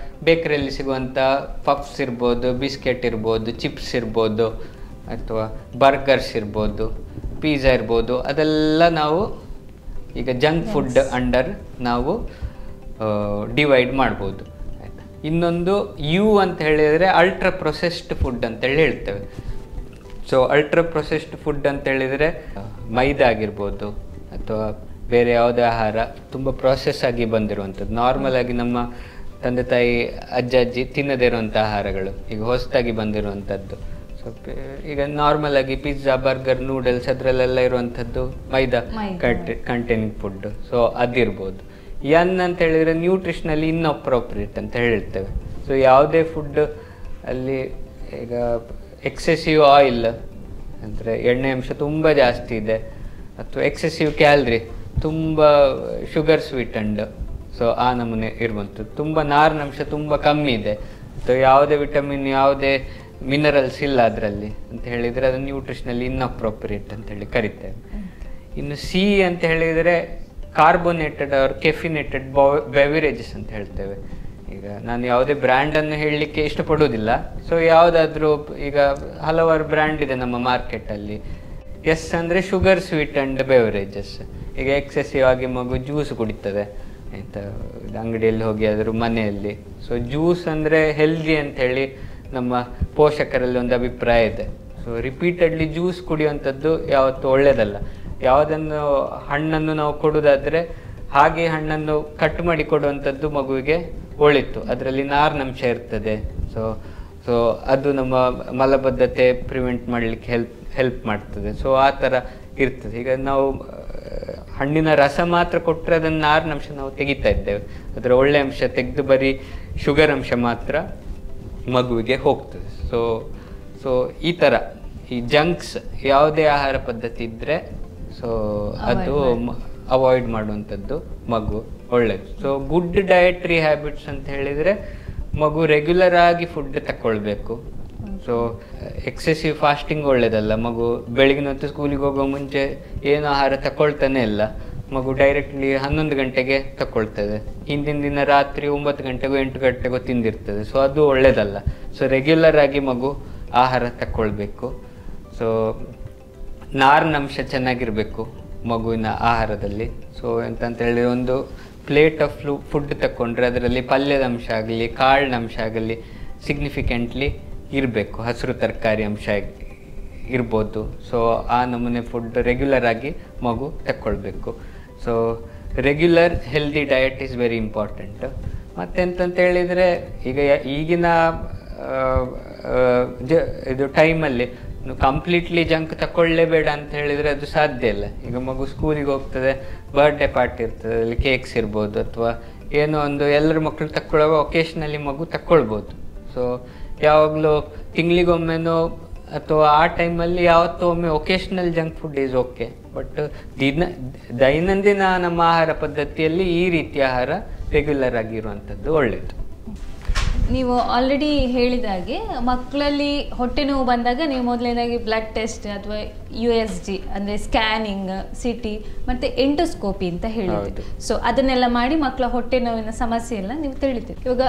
ಬೇಕರಿಯಲ್ಲಿ ಸಿಗುವಂಥ ಪಫ್ಸ್ ಇರ್ಬೋದು, ಬಿಸ್ಕೆಟ್ ಇರ್ಬೋದು, ಚಿಪ್ಸ್ ಇರ್ಬೋದು, ಅಥವಾ ಬರ್ಗರ್ಸ್ ಇರ್ಬೋದು, ಪಿಜ್ಜಾ ಇರ್ಬೋದು, ಅದೆಲ್ಲ ನಾವು ಈಗ ಜಂಕ್ ಫುಡ್ ಅಂಡರ್ ನಾವು ಡಿವೈಡ್ ಮಾಡ್ಬೋದು. ಆಯಿತಾ. ಇನ್ನೊಂದು ಅಂತ ಹೇಳಿದರೆ ಅಲ್ಟ್ರಾ ಪ್ರೊಸೆಸ್ಡ್ ಫುಡ್ ಅಂತೇಳಿ ಹೇಳ್ತೇವೆ. ಸೊ ಅಲ್ಟ್ರಾ ಪ್ರೊಸೆಸ್ಡ್ ಫುಡ್ ಅಂತ ಹೇಳಿದರೆ ಮೈದಾ ಆಗಿರ್ಬೋದು ಅಥವಾ ಬೇರೆ ಯಾವುದೇ ಆಹಾರ ತುಂಬ ಪ್ರೊಸೆಸ್ ಆಗಿ ಬಂದಿರುವಂಥದ್ದು. ನಾರ್ಮಲ್ ಆಗಿ ನಮ್ಮ ತಂದೆ ತಾಯಿ ಅಜ್ಜ ಅಜ್ಜಿ ತಿನ್ನದೇ ಇರುವಂಥ ಆಹಾರಗಳು ಈಗ ಹೊಸದಾಗಿ ಬಂದಿರುವಂಥದ್ದು. ಸೊ ಈಗ ನಾರ್ಮಲ್ ಆಗಿ ಪಿಜ್ಜಾ, ಬರ್ಗರ್, ನೂಡಲ್ಸ್ ಅದರಲ್ಲೆಲ್ಲ ಇರುವಂಥದ್ದು ಮೈದಾ ಕಂಟೈನಿಂಗ್ ಫುಡ್. ಸೊ ಅದಿರ್ಬೋದು. ಅಂತ ಹೇಳಿದರೆ ನ್ಯೂಟ್ರಿಷನಲ್ಲಿ ಇನ್ಅಪ್ರೋಪ್ರಿಯೇಟ್ ಅಂತ ಹೇಳ್ತೇವೆ. ಸೊ ಯಾವುದೇ ಫುಡ್ ಅಲ್ಲಿ ಈಗ ಎಕ್ಸೆಸಿವ್ ಆಯಿಲ್ ಅಂದರೆ ಎಣ್ಣೆ ಅಂಶ ತುಂಬ ಜಾಸ್ತಿ ಇದೆ, ಅಥವಾ ಎಕ್ಸೆಸಿವ್ ಕ್ಯಾಲ್ರಿ, ತುಂಬ ಶುಗರ್ ಸ್ವೀಟಂಡ್, ಸೊ ಆ ನಮೂನೆ ಇರುವಂಥದ್ದು. ತುಂಬ ನಾರಿನಂಶ ತುಂಬ ಕಮ್ಮಿ ಇದೆ, ಅಥವಾ ಯಾವುದೇ ವಿಟಮಿನ್, ಯಾವುದೇ ಮಿನರಲ್ಸ್ ಇಲ್ಲ ಅದರಲ್ಲಿ ಅಂತ ಹೇಳಿದರೆ ಅದನ್ನು ನ್ಯೂಟ್ರಿಷನಲ್ಲಿ ಇನ್ಅಪ್ರೋಪ್ರಿಯೇಟ್ ಅಂತೇಳಿ ಕರಿತೇವೆ. ಇನ್ನು ಅಂತ ಹೇಳಿದರೆ ಕಾರ್ಬೋನೇಟೆಡ್ ಆರ್ ಕೆಫಿನೇಟೆಡ್ ಬೆವರೇಜಸ್ ಅಂತ ಹೇಳ್ತೇವೆ. ಈಗ ನಾನು ಯಾವುದೇ ಬ್ರ್ಯಾಂಡನ್ನು ಹೇಳಲಿಕ್ಕೆ ಇಷ್ಟಪಡೋದಿಲ್ಲ. ಸೊ ಯಾವುದಾದ್ರೂ ಈಗ ಹಲವಾರು ಬ್ರ್ಯಾಂಡ್ ಇದೆ ನಮ್ಮ ಮಾರ್ಕೆಟಲ್ಲಿ. ಅಂದರೆ ಶುಗರ್ ಸ್ವೀಟ್ ಆ್ಯಂಡ್ ಬೆವರೇಜಸ್. ಈಗ ಎಕ್ಸೆಸಿವ್ ಆಗಿ ಮಗು ಜ್ಯೂಸ್ ಕುಡಿತದೆ ಆಯಿತಾ, ಅಂಗಡಿಯಲ್ಲಿ ಹೋಗಿ ಆದರೂ ಮನೆಯಲ್ಲಿ. ಸೊ ಜ್ಯೂಸ್ ಅಂದರೆ ಹೆಲ್ದಿ ಅಂಥೇಳಿ ನಮ್ಮ ಪೋಷಕರಲ್ಲಿ ಒಂದು ಅಭಿಪ್ರಾಯ ಇದೆ. ಸೊ ರಿಪೀಟೆಡ್ಲಿ ಜ್ಯೂಸ್ ಕುಡಿಯುವಂಥದ್ದು ಯಾವತ್ತೂ ಒಳ್ಳೆಯದಲ್ಲ. ಯಾವುದನ್ನು ಹಣ್ಣನ್ನು ನಾವು ಕೊಡೋದಾದರೆ ಹಾಗೆ ಹಣ್ಣನ್ನು ಕಟ್ ಮಾಡಿ ಕೊಡುವಂಥದ್ದು ಮಗುವಿಗೆ ಒಳಿತು. ಅದರಲ್ಲಿ ನಾರಿನಂಶ ಇರ್ತದೆ. ಸೊ ಅದು ನಮ್ಮ ಮಲಬದ್ಧತೆ ಪ್ರಿವೆಂಟ್ ಮಾಡಲಿಕ್ಕೆ ಹೆಲ್ಪ್ ಮಾಡ್ತದೆ. ಸೊ ಆ ಥರ ಇರ್ತದೆ. ಈಗ ನಾವು ಹಣ್ಣಿನ ರಸ ಮಾತ್ರ ಕೊಟ್ಟರೆ ಅದನ್ನು ನಾರಿನಂಶ ನಾವು ತೆಗಿತಾ ಇದ್ದೇವೆ. ಅದರ ಒಳ್ಳೆ ಅಂಶ ತೆಗೆದು ಬರೀ ಶುಗರ್ ಅಂಶ ಮಾತ್ರ ಮಗುವಿಗೆ ಹೋಗ್ತದೆ. ಸೊ ಈ ಥರ ಈ ಜಂಕ್ಸ್ ಯಾವುದೇ ಆಹಾರ ಪದ್ಧತಿ ಇದ್ದರೆ ಸೊ ಅದು ಅವಾಯ್ಡ್ ಮಾಡುವಂಥದ್ದು ಮಗು ಒಳ್ಳೆಯದು. ಸೊ ಗುಡ್ ಡಯಟ್ರಿ ಹ್ಯಾಬಿಟ್ಸ್ ಅಂತ ಹೇಳಿದರೆ ಮಗು ರೆಗ್ಯುಲರ್ ಆಗಿ ಫುಡ್ ತಗೊಳ್ಬೇಕು. ಸೊ ಎಕ್ಸೆಸಿವ್ ಫಾಸ್ಟಿಂಗ್ ಒಳ್ಳೆಯದಲ್ಲ. ಮಗು ಬೆಳಗಿನ ಹೊತ್ತು ಸ್ಕೂಲಿಗೆ ಹೋಗೋ ಮುಂಚೆ ಏನು ಆಹಾರ ತಗೊಳ್ತಾನೆ ಇಲ್ಲ. ಮಗು ಡೈರೆಕ್ಟ್ಲಿ 11 ಗಂಟೆಗೆ ತಗೊಳ್ತದೆ. ಹಿಂದಿನ ದಿನ ರಾತ್ರಿ 9 ಗಂಟೆಗೋ 8 ಗಂಟೆಗೋ ತಿಂದಿರ್ತದೆ. ಸೊ ಅದು ಒಳ್ಳೆಯದಲ್ಲ. ಸೊ ರೆಗ್ಯುಲರ್ ಆಗಿ ಮಗು ಆಹಾರ ತಗೊಳ್ಬೇಕು. ಸೊ ನಾರಿನಂಶ ಚೆನ್ನಾಗಿರಬೇಕು ಮಗುವಿನ ಆಹಾರದಲ್ಲಿ. ಸೊ ಎಂತಂತೇಳಿ ಒಂದು ಪ್ಲೇಟ್ ಆಫ್ ಫುಡ್ ತಗೊಂಡ್ರೆ ಅದರಲ್ಲಿ ಪಲ್ಯದ ಅಂಶ ಆಗಲಿ, ಕಾಳಿನ ಅಂಶ ಆಗಲಿ ಸಿಗ್ನಿಫಿಕೆಂಟ್ಲಿ ಇರಬೇಕು. ಹಸಿರು ತರಕಾರಿ ಅಂಶ ಇರ್ಬೋದು. ಸೊ ಆ ನಮೂನೆ ಫುಡ್ ರೆಗ್ಯುಲರ್ ಆಗಿ ಮಗು ತಗೊಳ್ಬೇಕು. So regular healthy diet is very important. ಮತ್ತೆಂತಂತ ಹೇಳಿದರೆ ಈಗಿನ ಇದು ಟೈಮಲ್ಲಿ ಕಂಪ್ಲೀಟ್ಲಿ ಜಂಕ್ ತಗೊಳ್ಳೇಬೇಡ ಅಂತ ಹೇಳಿದರೆ ಅದು ಸಾಧ್ಯ ಇಲ್ಲ. ಈಗ ಮಗು ಸ್ಕೂಲಿಗೆ ಹೋಗ್ತದೆ, ಬರ್ಡೇ ಪಾರ್ಟಿ ಇರ್ತದೆ, ಅಲ್ಲಿ ಕೇಕ್ಸ್ ಇರ್ಬೋದು, ಅಥವಾ ಏನೋ ಒಂದು ಎಲ್ಲರ ಮಕ್ಕಳು ತಗೊಳ್ಳುವಾಗ ಒಕೇಶನಲ್ಲಿ ಮಗು ತಗೊಳ್ಬೋದು. ಸೊ ಯಾವಾಗಲೂ ತಿಂಗಳಿಗೊಮ್ಮೆನೋ ಅಥವಾ ಆ ಟೈಮಲ್ಲಿ ಯಾವತ್ತೋ ಒಮ್ಮೆ occasional junk food is okay. But ದೈನಂದಿನ ನಮ್ಮ ಆಹಾರ ಪದ್ಧತಿಯಲ್ಲಿ ಈ ರೀತಿಯ ಆಹಾರ ರೆಗ್ಯುಲರ್ ಆಗಿರುವಂಥದ್ದು ಒಳ್ಳೆಯದು. ನೀವು ಆಲ್ರೆಡಿ ಹೇಳಿದಾಗೆ ಮಕ್ಕಳಲ್ಲಿ ಹೊಟ್ಟೆ ನೋವು ಬಂದಾಗ ನೀವು ಮೊದಲನೇದಾಗಿ ಬ್ಲಡ್ ಟೆಸ್ಟ್ ಅಥವಾ USG ಅಂದರೆ ಸ್ಕ್ಯಾನಿಂಗ್, CT ಮತ್ತು ಎಂಡೋಸ್ಕೋಪಿ ಅಂತ ಹೇಳಿದ್ರಿ. ಸೊ ಅದನ್ನೆಲ್ಲ ಮಾಡಿ ಮಕ್ಕಳ ಹೊಟ್ಟೆ ನೋವಿನ ಸಮಸ್ಯೆ ಎಲ್ಲ ನೀವು ತಿಳಿತೀರಿ. ಇವಾಗ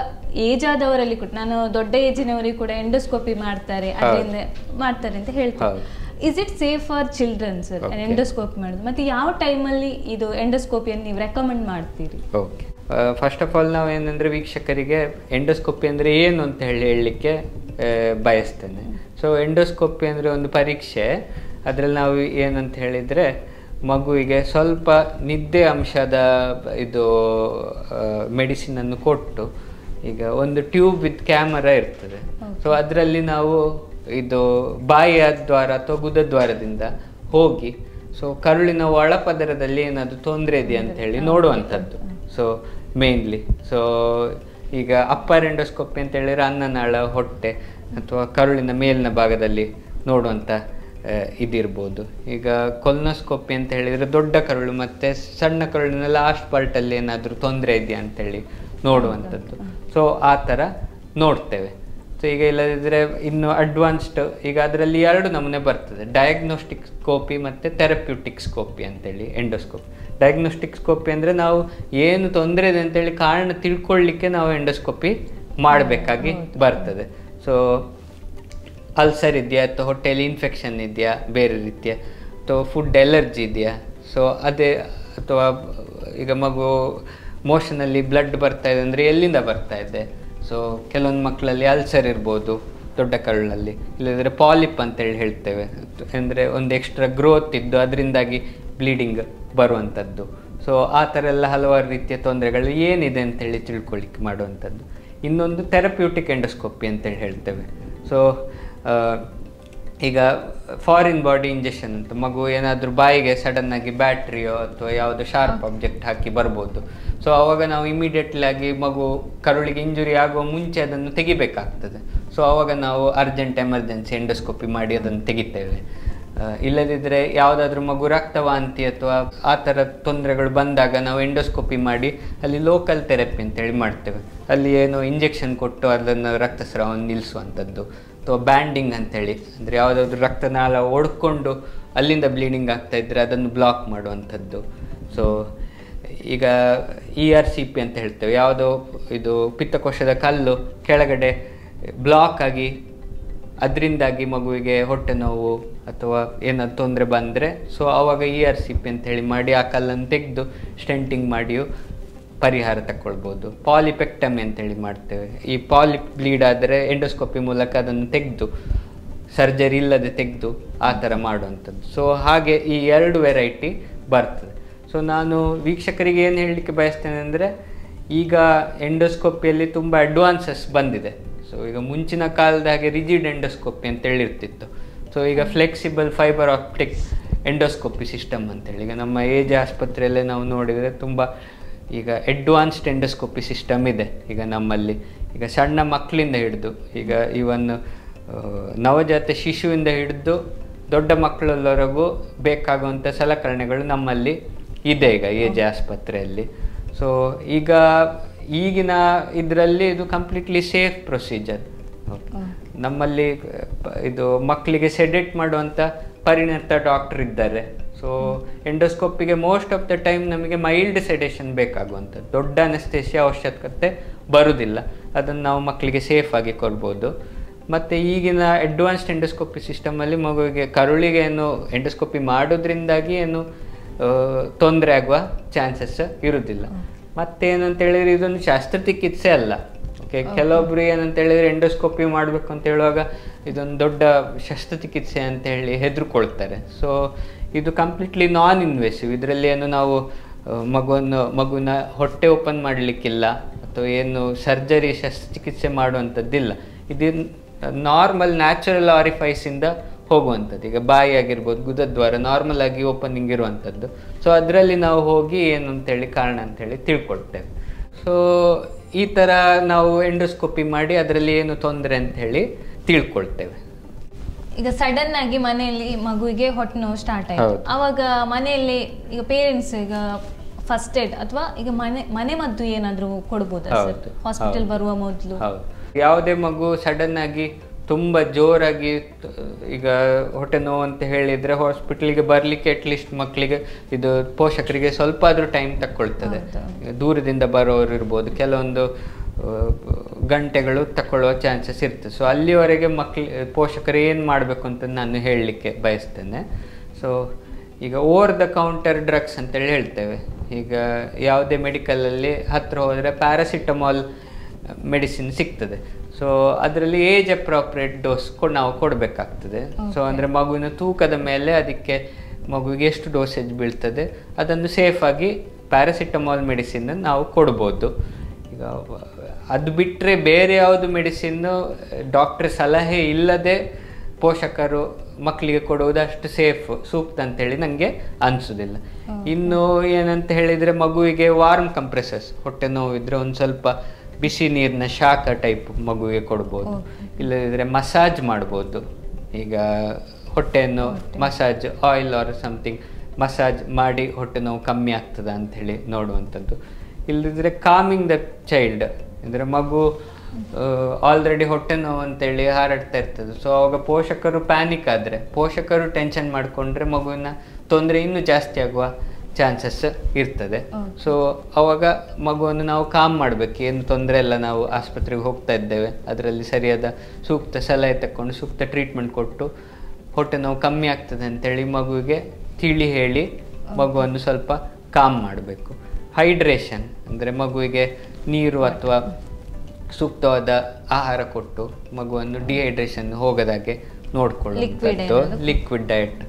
ಏಜ್ ಆದವರಲ್ಲಿ ಕೂಡ, ನಾನು ದೊಡ್ಡ ಏಜಿನವರಿಗೆ ಕೂಡ ಎಂಡೋಸ್ಕೋಪಿ ಮಾಡ್ತಾರೆ, ಅದರಿಂದ ಮಾಡ್ತಾರೆ ಅಂತ ಹೇಳ್ತಾರೆ. Is it safe for children sir endoscopy ಮಾಡೋದು, ಮತ್ತು ಯಾವ ಟೈಮಲ್ಲಿ ಇದು ಎಂಡೋಸ್ಕೋಪಿಯನ್ನು ನೀವು ರೆಕಮೆಂಡ್ ಮಾಡ್ತೀರಿ? ಓಕೆ, ಫಸ್ಟ್ ಆಫ್ ಆಲ್ ನಾವು ಏನಂದರೆ ವೀಕ್ಷಕರಿಗೆ ಎಂಡೋಸ್ಕೋಪಿ ಅಂದರೆ ಏನು ಅಂತ ಹೇಳಲಿಕ್ಕೆ ಬಯಸ್ತೇನೆ. ಸೊ ಎಂಡೋಸ್ಕೋಪಿ ಅಂದರೆ ಒಂದು ಪರೀಕ್ಷೆ. ಅದರಲ್ಲಿ ನಾವು ಏನಂತ ಹೇಳಿದರೆ ಮಗುವಿಗೆ ಸ್ವಲ್ಪ ನಿದ್ದೆ ಅಂಶದ ಇದು ಮೆಡಿಸಿನನ್ನು ಕೊಟ್ಟು, ಈಗ ಒಂದು ಟ್ಯೂಬ್ ವಿತ್ ಕ್ಯಾಮರಾ ಇರ್ತದೆ. ಸೊ ಅದರಲ್ಲಿ ನಾವು ಇದು ಬಾಯಿಯ ದ್ವಾರ ಅಥವಾ ಗುದದ್ವಾರದಿಂದ ಹೋಗಿ ಸೊ ಕರುಳಿನ ಒಳಪದರದಲ್ಲಿ ಏನಾದರೂ ತೊಂದರೆ ಇದೆಯಾ ಅಂತ ಹೇಳಿ ನೋಡುವಂಥದ್ದು. ಸೊ ಮೇನ್ಲಿ ಸೊ ಈಗ ಅಪ್ಪರ್ ಎಂಡೋಸ್ಕೋಪಿ ಅಂತ ಹೇಳಿದ್ರೆ ಅನ್ನನಾಳ, ಹೊಟ್ಟೆ ಅಥವಾ ಕರುಳಿನ ಮೇಲಿನ ಭಾಗದಲ್ಲಿ ನೋಡುವಂಥ ಇದಿರ್ಬೋದು. ಈಗ ಕೊಲ್ನೋಸ್ಕೋಪಿ ಅಂತ ಹೇಳಿದರೆ ದೊಡ್ಡ ಕರುಳು ಮತ್ತು ಸಣ್ಣ ಕರುಳಿನ ಲಾಸ್ಟ್ ಪಾರ್ಟಲ್ಲಿ ಏನಾದರೂ ತೊಂದರೆ ಇದೆಯಾ ಅಂತೇಳಿ ನೋಡುವಂಥದ್ದು. ಸೊ ಆ ಥರ ನೋಡ್ತೇವೆ. ಸೊ ಈಗ ಇಲ್ಲದಿದ್ದರೆ ಇನ್ನು ಅಡ್ವಾನ್ಸ್ಡ್, ಈಗ ಅದರಲ್ಲಿ 2 ನಮೂನೆ ಬರ್ತದೆ, ಡಯಾಗ್ನೋಸ್ಟಿಕ್ ಸ್ಕೋಪಿ ಮತ್ತು ಥೆರಪ್ಯೂಟಿಕ್ ಸ್ಕೋಪಿ ಅಂತೇಳಿ ಎಂಡೋಸ್ಕೋಪಿ. ಡಯಾಗ್ನೋಸ್ಟಿಕ್ ಸ್ಕೋಪಿ ಅಂದರೆ ನಾವು ಏನು ತೊಂದರೆ ಇದೆ ಅಂತೇಳಿ ಕಾರಣ ತಿಳ್ಕೊಳ್ಳಿಕ್ಕೆ ನಾವು ಎಂಡೋಸ್ಕೋಪಿ ಮಾಡಬೇಕಾಗಿ ಬರ್ತದೆ. ಸೊ ಅಲ್ಸರ್ ಇದೆಯಾ ಅಥವಾ ಹೊಟ್ಟೆಯಲ್ಲಿ ಇನ್ಫೆಕ್ಷನ್ ಇದೆಯಾ ಬೇರೆ ರೀತಿಯ, ಅಥವಾ ಫುಡ್ ಎಲರ್ಜಿ ಇದೆಯಾ, ಸೊ ಅದೇ, ಅಥವಾ ಈಗ ಮಗು ಮೋಷನಲ್ಲಿ ಬ್ಲಡ್ ಬರ್ತಾ ಇದೆ ಅಂದರೆ ಎಲ್ಲಿಂದ ಬರ್ತಾ ಇದೆ. ಸೊ ಕೆಲವೊಂದು ಮಕ್ಕಳಲ್ಲಿ ಅಲ್ಸರ್ ಇರ್ಬೋದು ದೊಡ್ಡ ಕರುಳಲ್ಲಿ, ಇಲ್ಲದಿದ್ದರೆ ಪಾಲಿಪ್ ಅಂತೇಳಿ ಹೇಳ್ತೇವೆ, ಅಂದರೆ ಒಂದು ಎಕ್ಸ್ಟ್ರಾ ಗ್ರೋತ್ ಇದ್ದು ಅದರಿಂದಾಗಿ ಬ್ಲೀಡಿಂಗ್ ಬರುವಂಥದ್ದು. ಸೊ ಆ ಥರ ಎಲ್ಲ ಹಲವಾರು ರೀತಿಯ ತೊಂದರೆಗಳು ಏನಿದೆ ಅಂತೇಳಿ ತಿಳ್ಕೊಳ್ಳಿಕ್ಕೆ ಮಾಡುವಂಥದ್ದು. ಇನ್ನೊಂದು ಥೆರಪ್ಯೂಟಿಕ್ ಎಂಡೋಸ್ಕೋಪಿ ಅಂತೇಳಿ ಹೇಳ್ತೇವೆ. ಸೊ ಈಗ ಫಾರಿನ್ ಬಾಡಿ ಇಂಜೆಕ್ಷನ್ ಅಂತ, ಮಗು ಏನಾದರೂ ಬಾಯಿಗೆ ಸಡನ್ನಾಗಿ ಬ್ಯಾಟ್ರಿಯೋ ಅಥವಾ ಯಾವುದೋ ಶಾರ್ಪ್ ಆಬ್ಜೆಕ್ಟ್ ಹಾಕಿ ಬರ್ಬೋದು. ಸೊ ಆವಾಗ ನಾವು ಇಮಿಡಿಯೇಟ್ಲಿ ಆಗಿ ಮಗು ಕರುಳಿಗೆ ಇಂಜುರಿ ಆಗುವ ಮುಂಚೆ ಅದನ್ನು ತೆಗಿಬೇಕಾಗ್ತದೆ. ಸೊ ಆವಾಗ ನಾವು ಅರ್ಜೆಂಟ್ ಎಮರ್ಜೆನ್ಸಿ ಎಂಡೋಸ್ಕೋಪಿ ಮಾಡಿ ಅದನ್ನು ತೆಗಿತೇವೆ. ಇಲ್ಲದಿದ್ದರೆ ಯಾವುದಾದ್ರೂ ಮಗು ರಕ್ತವಾಂತಿ ಅಥವಾ ಆ ಥರ ತೊಂದರೆಗಳು ಬಂದಾಗ ನಾವು ಎಂಡೋಸ್ಕೋಪಿ ಮಾಡಿ ಅಲ್ಲಿ ಲೋಕಲ್ ಥೆರಪಿ ಅಂತೇಳಿ ಮಾಡ್ತೇವೆ. ಅಲ್ಲಿ ಏನೋ ಇಂಜೆಕ್ಷನ್ ಕೊಟ್ಟು ಅದನ್ನು ರಕ್ತಸ್ರಾವವನ್ನು ನಿಲ್ಲಿಸುವಂಥದ್ದು, ಅಥವಾ ಬ್ಯಾಂಡಿಂಗ್ ಅಂಥೇಳಿ, ಅಂದರೆ ಯಾವುದಾದ್ರೂ ರಕ್ತನಾಳ ಒಡ್ಕೊಂಡು ಅಲ್ಲಿಂದ ಬ್ಲೀಡಿಂಗ್ ಆಗ್ತಾಯಿದ್ರೆ ಅದನ್ನು ಬ್ಲಾಕ್ ಮಾಡುವಂಥದ್ದು. ಸೊ ಈಗ ERCP ಅಂತ ಹೇಳ್ತೇವೆ, ಯಾವುದೋ ಇದು ಪಿತ್ತಕೋಶದ ಕಲ್ಲು ಕೆಳಗಡೆ ಬ್ಲಾಕ್ ಆಗಿ ಅದರಿಂದಾಗಿ ಮಗುವಿಗೆ ಹೊಟ್ಟೆ ನೋವು ಅಥವಾ ಏನಾದ್ರು ತೊಂದರೆ ಬಂದರೆ ಸೊ ಆವಾಗ ERCP ಅಂತ ಹೇಳಿ ಮಾಡಿ ಆ ಕಲ್ಲನ್ನು ತೆಗೆದು ಸ್ಟೆಂಟಿಂಗ್ ಮಾಡಿಯೂ ಪರಿಹಾರ ತಗೊಳ್ಬೋದು. ಪಾಲಿಪೆಕ್ಟಮಿ ಅಂತೇಳಿ ಮಾಡ್ತೇವೆ. ಈ ಪಾಲಿಪ್ ಬ್ಲೀಡ್ ಆದರೆ ಎಂಡೋಸ್ಕೋಪಿ ಮೂಲಕ ಅದನ್ನು ತೆಗೆದು, ಸರ್ಜರಿ ಇಲ್ಲದೆ ತೆಗೆದು ಆ ಥರ ಮಾಡುವಂಥದ್ದು. ಸೊ ಹಾಗೆ ಈ 2 ವೆರೈಟಿ ಬರ್ತದೆ. ಸೊ ನಾನು ವೀಕ್ಷಕರಿಗೆ ಏನು ಹೇಳಲಿಕ್ಕೆ ಬಯಸ್ತೇನೆ ಅಂದರೆ, ಈಗ ಎಂಡೋಸ್ಕೋಪಿಯಲ್ಲಿ ತುಂಬ ಅಡ್ವಾನ್ಸಸ್ ಬಂದಿದೆ. ಸೊ ಈಗ ಮುಂಚಿನ ಕಾಲದ ಹಾಗೆ ರಿಜಿಡ್ ಎಂಡೋಸ್ಕೋಪಿ ಅಂತೇಳಿ ಇರ್ತಿತ್ತು. ಸೊ ಈಗ flexible fibre optic endoscopy system ಅಂತೇಳಿ ಈಗ ನಮ್ಮ AJ ಆಸ್ಪತ್ರೆಯಲ್ಲೇ ನಾವು ನೋಡಿದರೆ ತುಂಬ ಈಗ ಅಡ್ವಾನ್ಸ್ಡ್ ಎಂಡೋಸ್ಕೋಪಿ ಸಿಸ್ಟಮ್ ಇದೆ ಈಗ ನಮ್ಮಲ್ಲಿ. ಈಗ ಸಣ್ಣ ಮಕ್ಕಳಿಂದ ಹಿಡಿದು, ಈಗ ಇವನ್ ನವಜಾತ ಶಿಶುವಿಂದ ಹಿಡಿದು ದೊಡ್ಡ ಮಕ್ಕಳವರೆಗೂ ಬೇಕಾಗುವಂಥ ಸಲಕರಣೆಗಳು ನಮ್ಮಲ್ಲಿ ಇದೆ ಈಗ AJ ಆಸ್ಪತ್ರೆಯಲ್ಲಿ. ಸೊ ಈಗ ಈಗಿನ ಇದರಲ್ಲಿ ಇದು ಕಂಪ್ಲೀಟ್ಲಿ ಸೇಫ್ ಪ್ರೊಸೀಜರ್. ನಮ್ಮಲ್ಲಿ ಇದು ಮಕ್ಕಳಿಗೆ ಸೆಡೆಟ್ ಮಾಡುವಂಥ ಪರಿಣತ ಡಾಕ್ಟರ್ ಇದ್ದಾರೆ. ಸೊ ಎಂಡೋಸ್ಕೋಪಿಗೆ ಮೋಸ್ಟ್ ಆಫ್ ದ ಟೈಮ್ ನಮಗೆ ಮೈಲ್ಡ್ ಸೆಡೇಷನ್ ಬೇಕಾಗುವಂಥದ್ದು, ದೊಡ್ಡ ಅನೆಸ್ಥೇಸಿಯಾ ಅವಶ್ಯಕತೆ ಬರುವುದಿಲ್ಲ. ಅದನ್ನು ನಾವು ಮಕ್ಕಳಿಗೆ ಸೇಫಾಗಿ ಕೊಡ್ಬೋದು. ಮತ್ತು ಈಗಿನ ಅಡ್ವಾನ್ಸ್ಡ್ ಎಂಡೋಸ್ಕೋಪಿ ಸಿಸ್ಟಮಲ್ಲಿ ಮಗುವಿಗೆ ಕರುಳಿಗೆ ಏನು ಎಂಡೋಸ್ಕೋಪಿ ಮಾಡೋದ್ರಿಂದಾಗಿ ಏನು ತೊಂದರೆ ಆಗುವ ಚಾನ್ಸಸ್ ಇರುವುದಿಲ್ಲ. ಮತ್ತೇನು ಅಂತ ಹೇಳಿದ್ರೆ ಇದೊಂದು ಶಸ್ತ್ರಚಿಕಿತ್ಸೆ ಅಲ್ಲ. ಓಕೆ, ಕೆಲವೊಬ್ರು ಏನಂತ ಹೇಳಿದ್ರೆ ಎಂಡೋಸ್ಕೋಪಿ ಮಾಡಬೇಕು ಅಂತ ಹೇಳುವಾಗ ಇದೊಂದು ದೊಡ್ಡ ಶಸ್ತ್ರಚಿಕಿತ್ಸೆ ಅಂತ ಹೇಳಿ ಹೆದರ್ಕೊಳ್ತಾರೆ. ಸೊ ಇದು ಕಂಪ್ಲೀಟ್ಲಿ ನಾನ್ ಇನ್ವೆಸಿವ್. ಇದರಲ್ಲಿ ಏನು ನಾವು ಮಗುವಿನ ಹೊಟ್ಟೆ ಓಪನ್ ಮಾಡಲಿಕ್ಕಿಲ್ಲ ಅಥವಾ ಏನು ಸರ್ಜರಿ ಶಸ್ತ್ರಚಿಕಿತ್ಸೆ ಮಾಡುವಂಥದ್ದಿಲ್ಲ. ಇದು ನಾರ್ಮಲ್ ನ್ಯಾಚುರಲ್ ಆರಿಫೈಸಿಂದ ಹೋಗುವಂಥದ್ದು. ಈಗ ಬಾಯಿ ಆಗಿರ್ಬೋದು, ಗುದದ್ವಾರ ನಾರ್ಮಲ್ ಆಗಿ ಓಪನಿಂಗ್ ಇರುವಂಥದ್ದು. ಸೊ ಅದರಲ್ಲಿ ನಾವು ಹೋಗಿ ಏನು ಅಂತೇಳಿ ಕಾರಣ ಅಂತೇಳಿ ತಿಳ್ಕೊಳ್ತೇವೆ. ಸೊ ಈ ಥರ ನಾವು ಎಂಡೋಸ್ಕೋಪಿ ಮಾಡಿ ಅದರಲ್ಲಿ ಏನು ತೊಂದರೆ ಅಂತ ಹೇಳಿ ತಿಳ್ಕೊಳ್ತೇವೆ. ಈಗ ಸಡನ್ ಆಗಿ ಮನೆಯಲ್ಲಿ ಮಗುವಿಗೆ ಹೊಟ್ಟೆ ನೋವು ಸ್ಟಾರ್ಟ್ ಆಯ್ತು, ಅವಾಗ ಮನೆಯಲ್ಲಿ ಈಗ ಪೇರೆಂಟ್ಸ್ ಈಗ ಫಸ್ಟ್ ಏಡ್ ಅಥವಾ ಈಗ ಮನೆ ಮದ್ದು ಏನಾದರೂ ಕೊಡ್ಬೋದಾ ಹಾಸ್ಪಿಟಲ್ ಬರುವ ಮೊದಲು? ಯಾವುದೇ ಮಗು ಸಡನ್ ಆಗಿ ತುಂಬ ಜೋರಾಗಿ ಈಗ ಹೊಟ್ಟೆ ನೋವು ಅಂತ ಹೇಳಿದರೆ ಹಾಸ್ಪಿಟ್ಲಿಗೆ ಬರಲಿಕ್ಕೆ ಅಟ್ಲೀಸ್ಟ್ ಮಕ್ಕಳಿಗೆ ಇದು ಪೋಷಕರಿಗೆ ಸ್ವಲ್ಪ ಆದರೂ ಟೈಮ್ ತಗೊಳ್ತದೆ. ದೂರದಿಂದ ಬರೋರು ಇರ್ಬೋದು, ಕೆಲವೊಂದು ಗಂಟೆಗಳು ತಗೊಳ್ಳುವ ಚಾನ್ಸಸ್ ಇರ್ತದೆ. ಸೊ ಅಲ್ಲಿವರೆಗೆ ಪೋಷಕರು ಏನು ಮಾಡಬೇಕು ಅಂತ ನಾನು ಹೇಳಲಿಕ್ಕೆ ಬಯಸ್ತೇನೆ. ಸೊ ಈಗ ಓವರ್ ದ ಕೌಂಟರ್ ಡ್ರಗ್ಸ್ ಅಂತೇಳಿ ಹೇಳ್ತೇವೆ. ಈಗ ಯಾವುದೇ ಮೆಡಿಕಲಲ್ಲಿ ಹತ್ತಿರ ಹೋದರೆ ಪ್ಯಾರಾಸಿಟಮಾಲ್ ಮೆಡಿಸಿನ್ ಸಿಗ್ತದೆ. ಸೊ ಅದರಲ್ಲಿ ಏಜ್ ಅಪ್ರಾಪ್ರಿಯೇಟ್ ಡೋಸ್ ನಾವು ಕೊಡಬೇಕಾಗ್ತದೆ. ಸೊ ಅಂದರೆ ಮಗುವಿನ ತೂಕದ ಮೇಲೆ ಅದಕ್ಕೆ ಮಗುವಿಗೆ ಎಷ್ಟು ಡೋಸೇಜ್ ಬೀಳ್ತದೆ ಅದನ್ನು ಸೇಫಾಗಿ ಪ್ಯಾರಾಸಿಟಮಾಲ್ ಮೆಡಿಸಿನ್ ನಾವು ಕೊಡ್ಬೋದು. ಈಗ ಅದು ಬಿಟ್ಟರೆ ಬೇರೆ ಯಾವುದು ಮೆಡಿಸಿನ್ನು ಡಾಕ್ಟ್ರ್ ಸಲಹೆ ಇಲ್ಲದೆ ಪೋಷಕರು ಮಕ್ಕಳಿಗೆ ಕೊಡುವುದು ಅಷ್ಟು ಸೂಕ್ತ ಅಂತೇಳಿ ನನಗೆ ಅನಿಸೋದಿಲ್ಲ. ಇನ್ನು ಏನಂತ ಹೇಳಿದರೆ ಮಗುವಿಗೆ ವಾರ್ಮ್ ಕಂಪ್ರೆಸರ್ಸ್, ಹೊಟ್ಟೆ ನೋವಿದ್ರೆ ಒಂದು ಸ್ವಲ್ಪ ಬಿಸಿ ನೀರಿನ ಶಾಖ ಟೈಪ್ ಮಗುವಿಗೆ ಕೊಡ್ಬೋದು. ಇಲ್ಲದಿದ್ದರೆ ಮಸಾಜ್ ಮಾಡ್ಬೋದು. ಈಗ ಹೊಟ್ಟೆಯನ್ನು massage oil or something massage ಮಾಡಿ ಹೊಟ್ಟೆ ನೋವು ಕಮ್ಮಿ ಆಗ್ತದ ಅಂಥೇಳಿ ನೋಡುವಂಥದ್ದು. ಇಲ್ಲದಿದ್ದರೆ ಕಾಮಿಂಗ್ ದ ಚೈಲ್ಡ್, ಅಂದರೆ ಮಗು ಆಲ್ರೆಡಿ ಹೊಟ್ಟೆ ನೋವು ಅಂತೇಳಿ ಹಾರಾಡ್ತಾ ಇರ್ತದೆ. ಸೊ ಅವಾಗ ಪೋಷಕರು ಪ್ಯಾನಿಕ್ ಆದರೆ, ಪೋಷಕರು ಟೆನ್ಷನ್ ಮಾಡಿಕೊಂಡ್ರೆ ಮಗುವಿನ ತೊಂದರೆ ಇನ್ನೂ ಜಾಸ್ತಿ ಆಗುವ ಚಾನ್ಸಸ್ ಇರ್ತದೆ. ಸೊ ಅವಾಗ ಮಗುವನ್ನು ನಾವು ಕಾಮ್ ಮಾಡಬೇಕು. ಏನು ತೊಂದರೆ ಇಲ್ಲ, ನಾವು ಆಸ್ಪತ್ರೆಗೆ ಹೋಗ್ತಾ ಇದ್ದೇವೆ, ಅದರಲ್ಲಿ ಸರಿಯಾದ ಸೂಕ್ತ ಸಲಹೆ ತಗೊಂಡು ಸೂಕ್ತ ಟ್ರೀಟ್ಮೆಂಟ್ ಕೊಟ್ಟು ಹೊಟ್ಟೆ ನೋವು ಕಮ್ಮಿ ಆಗ್ತದೆ ಅಂತೇಳಿ ಮಗುವಿಗೆ ತಿಳಿ ಹೇಳಿ ಮಗುವನ್ನು ಸ್ವಲ್ಪ ಕಾಮ್ ಮಾಡಬೇಕು. ಹೈಡ್ರೇಷನ್ ಅಂದರೆ ಮಗುವಿಗೆ ನೀರು ಅಥವಾ ಸೂಕ್ತವಾದ ಆಹಾರ ಕೊಟ್ಟು ಮಗುವನ್ನು ಡಿಹೈಡ್ರೇಷನ್ ಹೋಗದಾಗೆ ನೋಡ್ಕೊಳ್ಳುವಂಥದ್ದು. ಲಿಕ್ವಿಡ್ ಡಯಟ್,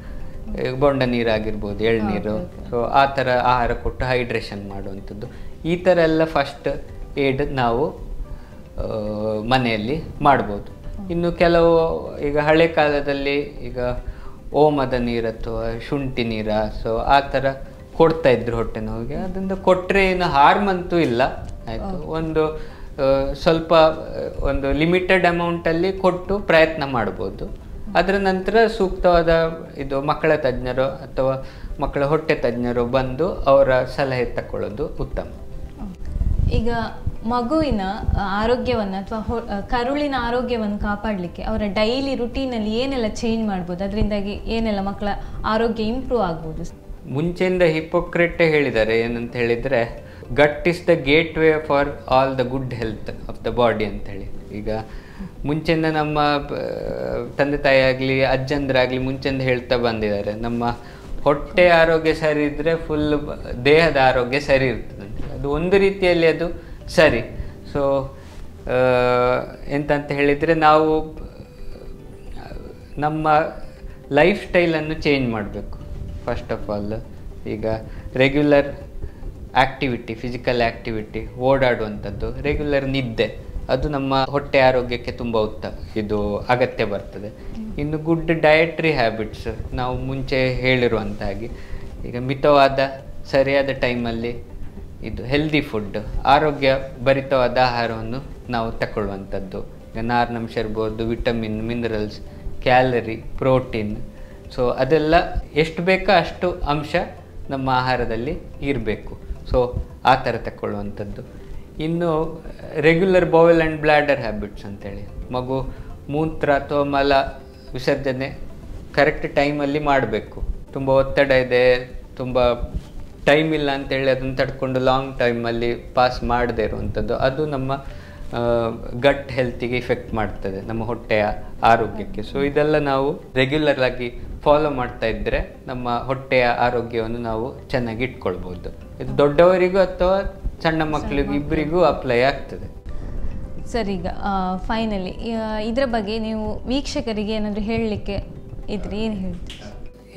ಬೊಂಡ ನೀರಾಗಿರ್ಬೋದು, ಎಳ್ನೀರು, ಸೊ ಆ ಥರ ಆಹಾರ ಕೊಟ್ಟು ಹೈಡ್ರೇಷನ್ ಮಾಡುವಂಥದ್ದು. ಈ ಥರ ಎಲ್ಲ ಫಸ್ಟ್ ಏಡ್ ನಾವು ಮನೆಯಲ್ಲಿ ಮಾಡ್ಬೋದು. ಇನ್ನು ಕೆಲವು ಈಗ ಹಳೆ ಕಾಲದಲ್ಲಿ ಈಗ ಓಮದ ನೀರು ಅಥವಾ ಶುಂಠಿ ನೀರ, ಸೊ ಆ ಥರ ಕೊಡ್ತಾ ಇದ್ರು ಹೊಟ್ಟೆ ನೋವಿಗೆ. ಅದರಿಂದ ಕೊಟ್ಟರೆ ಏನು ಹಾರ್ಮ್ ಅಂತೂ ಇಲ್ಲ, ಆಯಿತು. ಒಂದು ಸ್ವಲ್ಪ ಒಂದು ಲಿಮಿಟೆಡ್ ಅಮೌಂಟಲ್ಲಿ ಕೊಟ್ಟು ಪ್ರಯತ್ನ ಮಾಡ್ಬೋದು. ಅದರ ನಂತರ ಸೂಕ್ತವಾದ ಇದು ಮಕ್ಕಳ ತಜ್ಞರು ಅಥವಾ ಮಕ್ಕಳ ಹೊಟ್ಟೆ ತಜ್ಞರು ಬಂದು ಅವರ ಸಲಹೆ ತಗೊಳ್ಳೋದು ಉತ್ತಮ. ಈಗ ಮಗುವಿನ ಆರೋಗ್ಯವನ್ನು ಅಥವಾ ಕರುಳಿನ ಆರೋಗ್ಯವನ್ನು ಕಾಪಾಡಲಿಕ್ಕೆ ಅವರ ಡೈಲಿ ರುಟೀನಲ್ಲಿ ಏನೆಲ್ಲ ಚೇಂಜ್ ಮಾಡ್ಬೋದು, ಅದರಿಂದಾಗಿ ಏನೆಲ್ಲ ಮಕ್ಕಳ ಆರೋಗ್ಯ ಇಂಪ್ರೂವ್ ಆಗ್ಬೋದು? ಮುಂಚೆಯಿಂದ ಹಿಪೋಕ್ರೆಟೇ ಹೇಳಿದ್ದಾರೆ, ಏನಂತ ಹೇಳಿದರೆ gut is the gateway for all the good health of the body ಅಂತೇಳಿ. ಈಗ ಮುಂಚೆಯಿಂದ ನಮ್ಮ ತಂದೆ ತಾಯಿ ಆಗಲಿ ಅಜ್ಜಂದ್ರಾಗಲಿ ಮುಂಚೆಯಿಂದ ಹೇಳ್ತಾ ಬಂದಿದ್ದಾರೆ, ನಮ್ಮ ಹೊಟ್ಟೆ ಆರೋಗ್ಯ ಸರಿ ಇದ್ದರೆ ಫುಲ್ ದೇಹದ ಆರೋಗ್ಯ ಸರಿ ಇರ್ತದಂತೆ. ಅದು ಒಂದು ರೀತಿಯಲ್ಲಿ ಅದು ಸರಿ. ಸೊ ಎಂತಂತ ಹೇಳಿದರೆ ನಾವು ನಮ್ಮ ಲೈಫ್ ಸ್ಟೈಲನ್ನು ಚೇಂಜ್ ಮಾಡಬೇಕು. ಫಸ್ಟ್ ಆಫ್ ಆಲ್ ಈಗ ರೆಗ್ಯುಲರ್ ಆ್ಯಕ್ಟಿವಿಟಿ, ಫಿಸಿಕಲ್ ಆ್ಯಕ್ಟಿವಿಟಿ, ಓಡಾಡುವಂಥದ್ದು, ರೆಗ್ಯುಲರ್ ನಿದ್ದೆ, ಅದು ನಮ್ಮ ಹೊಟ್ಟೆ ಆರೋಗ್ಯಕ್ಕೆ ತುಂಬ ಇದು ಅಗತ್ಯ ಬರ್ತದೆ. ಇನ್ನು ಗುಡ್ ಡಯಟ್ರಿ ಹ್ಯಾಬಿಟ್ಸ್, ನಾವು ಮುಂಚೆ ಹೇಳಿರುವಂಥ ಹಾಗೆ ಈಗ ಮಿತವಾದ ಸರಿಯಾದ ಟೈಮಲ್ಲಿ ಇದು ಹೆಲ್ದಿ ಫುಡ್, ಆರೋಗ್ಯ ಭರಿತವಾದ ಆಹಾರವನ್ನು ನಾವು ತಗೊಳ್ಳುವಂಥದ್ದು. ಈಗ ನಾರಿನಂಶ ಇರ್ಬೋದು, vitamin, minerals, calorie, protein, so ಅದೆಲ್ಲ ಎಷ್ಟು ಬೇಕೋ ಅಷ್ಟು ಅಂಶ ನಮ್ಮ ಆಹಾರದಲ್ಲಿ ಇರಬೇಕು. ಸೊ ಆ ಥರ ತಗೊಳ್ಳುವಂಥದ್ದು. ಇನ್ನು regular bowl and bladder habits ಅಂತೇಳಿ, ಮಗು ಮೂತ್ರ ಅಥವಾ ಮಲ ವಿಸರ್ಜನೆ ಕರೆಕ್ಟ್ ಟೈಮಲ್ಲಿ ಮಾಡಬೇಕು. ತುಂಬ ಒತ್ತಡ ಇದೆ, ತುಂಬ ಟೈಮ್ ಇಲ್ಲ ಅಂತೇಳಿ ಅದನ್ನು ತಡ್ಕೊಂಡು ಲಾಂಗ್ ಟೈಮಲ್ಲಿ ಪಾಸ್ ಮಾಡದೇ ಇರುವಂಥದ್ದು, ಅದು ನಮ್ಮ ಗಟ್ ಹೆಲ್ತಿಗೆ ಇಫೆಕ್ಟ್ ಮಾಡ್ತದೆ, ನಮ್ಮ ಹೊಟ್ಟೆಯ ಆರೋಗ್ಯಕ್ಕೆ. ಸೊ ಇದೆಲ್ಲ ನಾವು ರೆಗ್ಯುಲರ್ ಆಗಿ ಫಾಲೋ ಮಾಡ್ತಾ ಇದ್ದರೆ ನಮ್ಮ ಹೊಟ್ಟೆಯ ಆರೋಗ್ಯವನ್ನು ನಾವು ಚೆನ್ನಾಗಿ ಇಟ್ಕೊಳ್ಬೋದು. ಇದು ದೊಡ್ಡವರಿಗೂ ಅಥವಾ ಸಣ್ಣ ಮಕ್ಕಳಿಗೂ ಇಬ್ಬರಿಗೂ ಅಪ್ಲೈ ಆಗ್ತದೆ. ಸರ್, ಈಗ ಫೈನಲಿ ಇದರ ಬಗ್ಗೆ ನೀವು ವೀಕ್ಷಕರಿಗೆ ಏನಾದರೂ ಹೇಳಲಿಕ್ಕೆ ಇದ್ರೆ ಏನು ಹೇಳ್ತೀವಿ?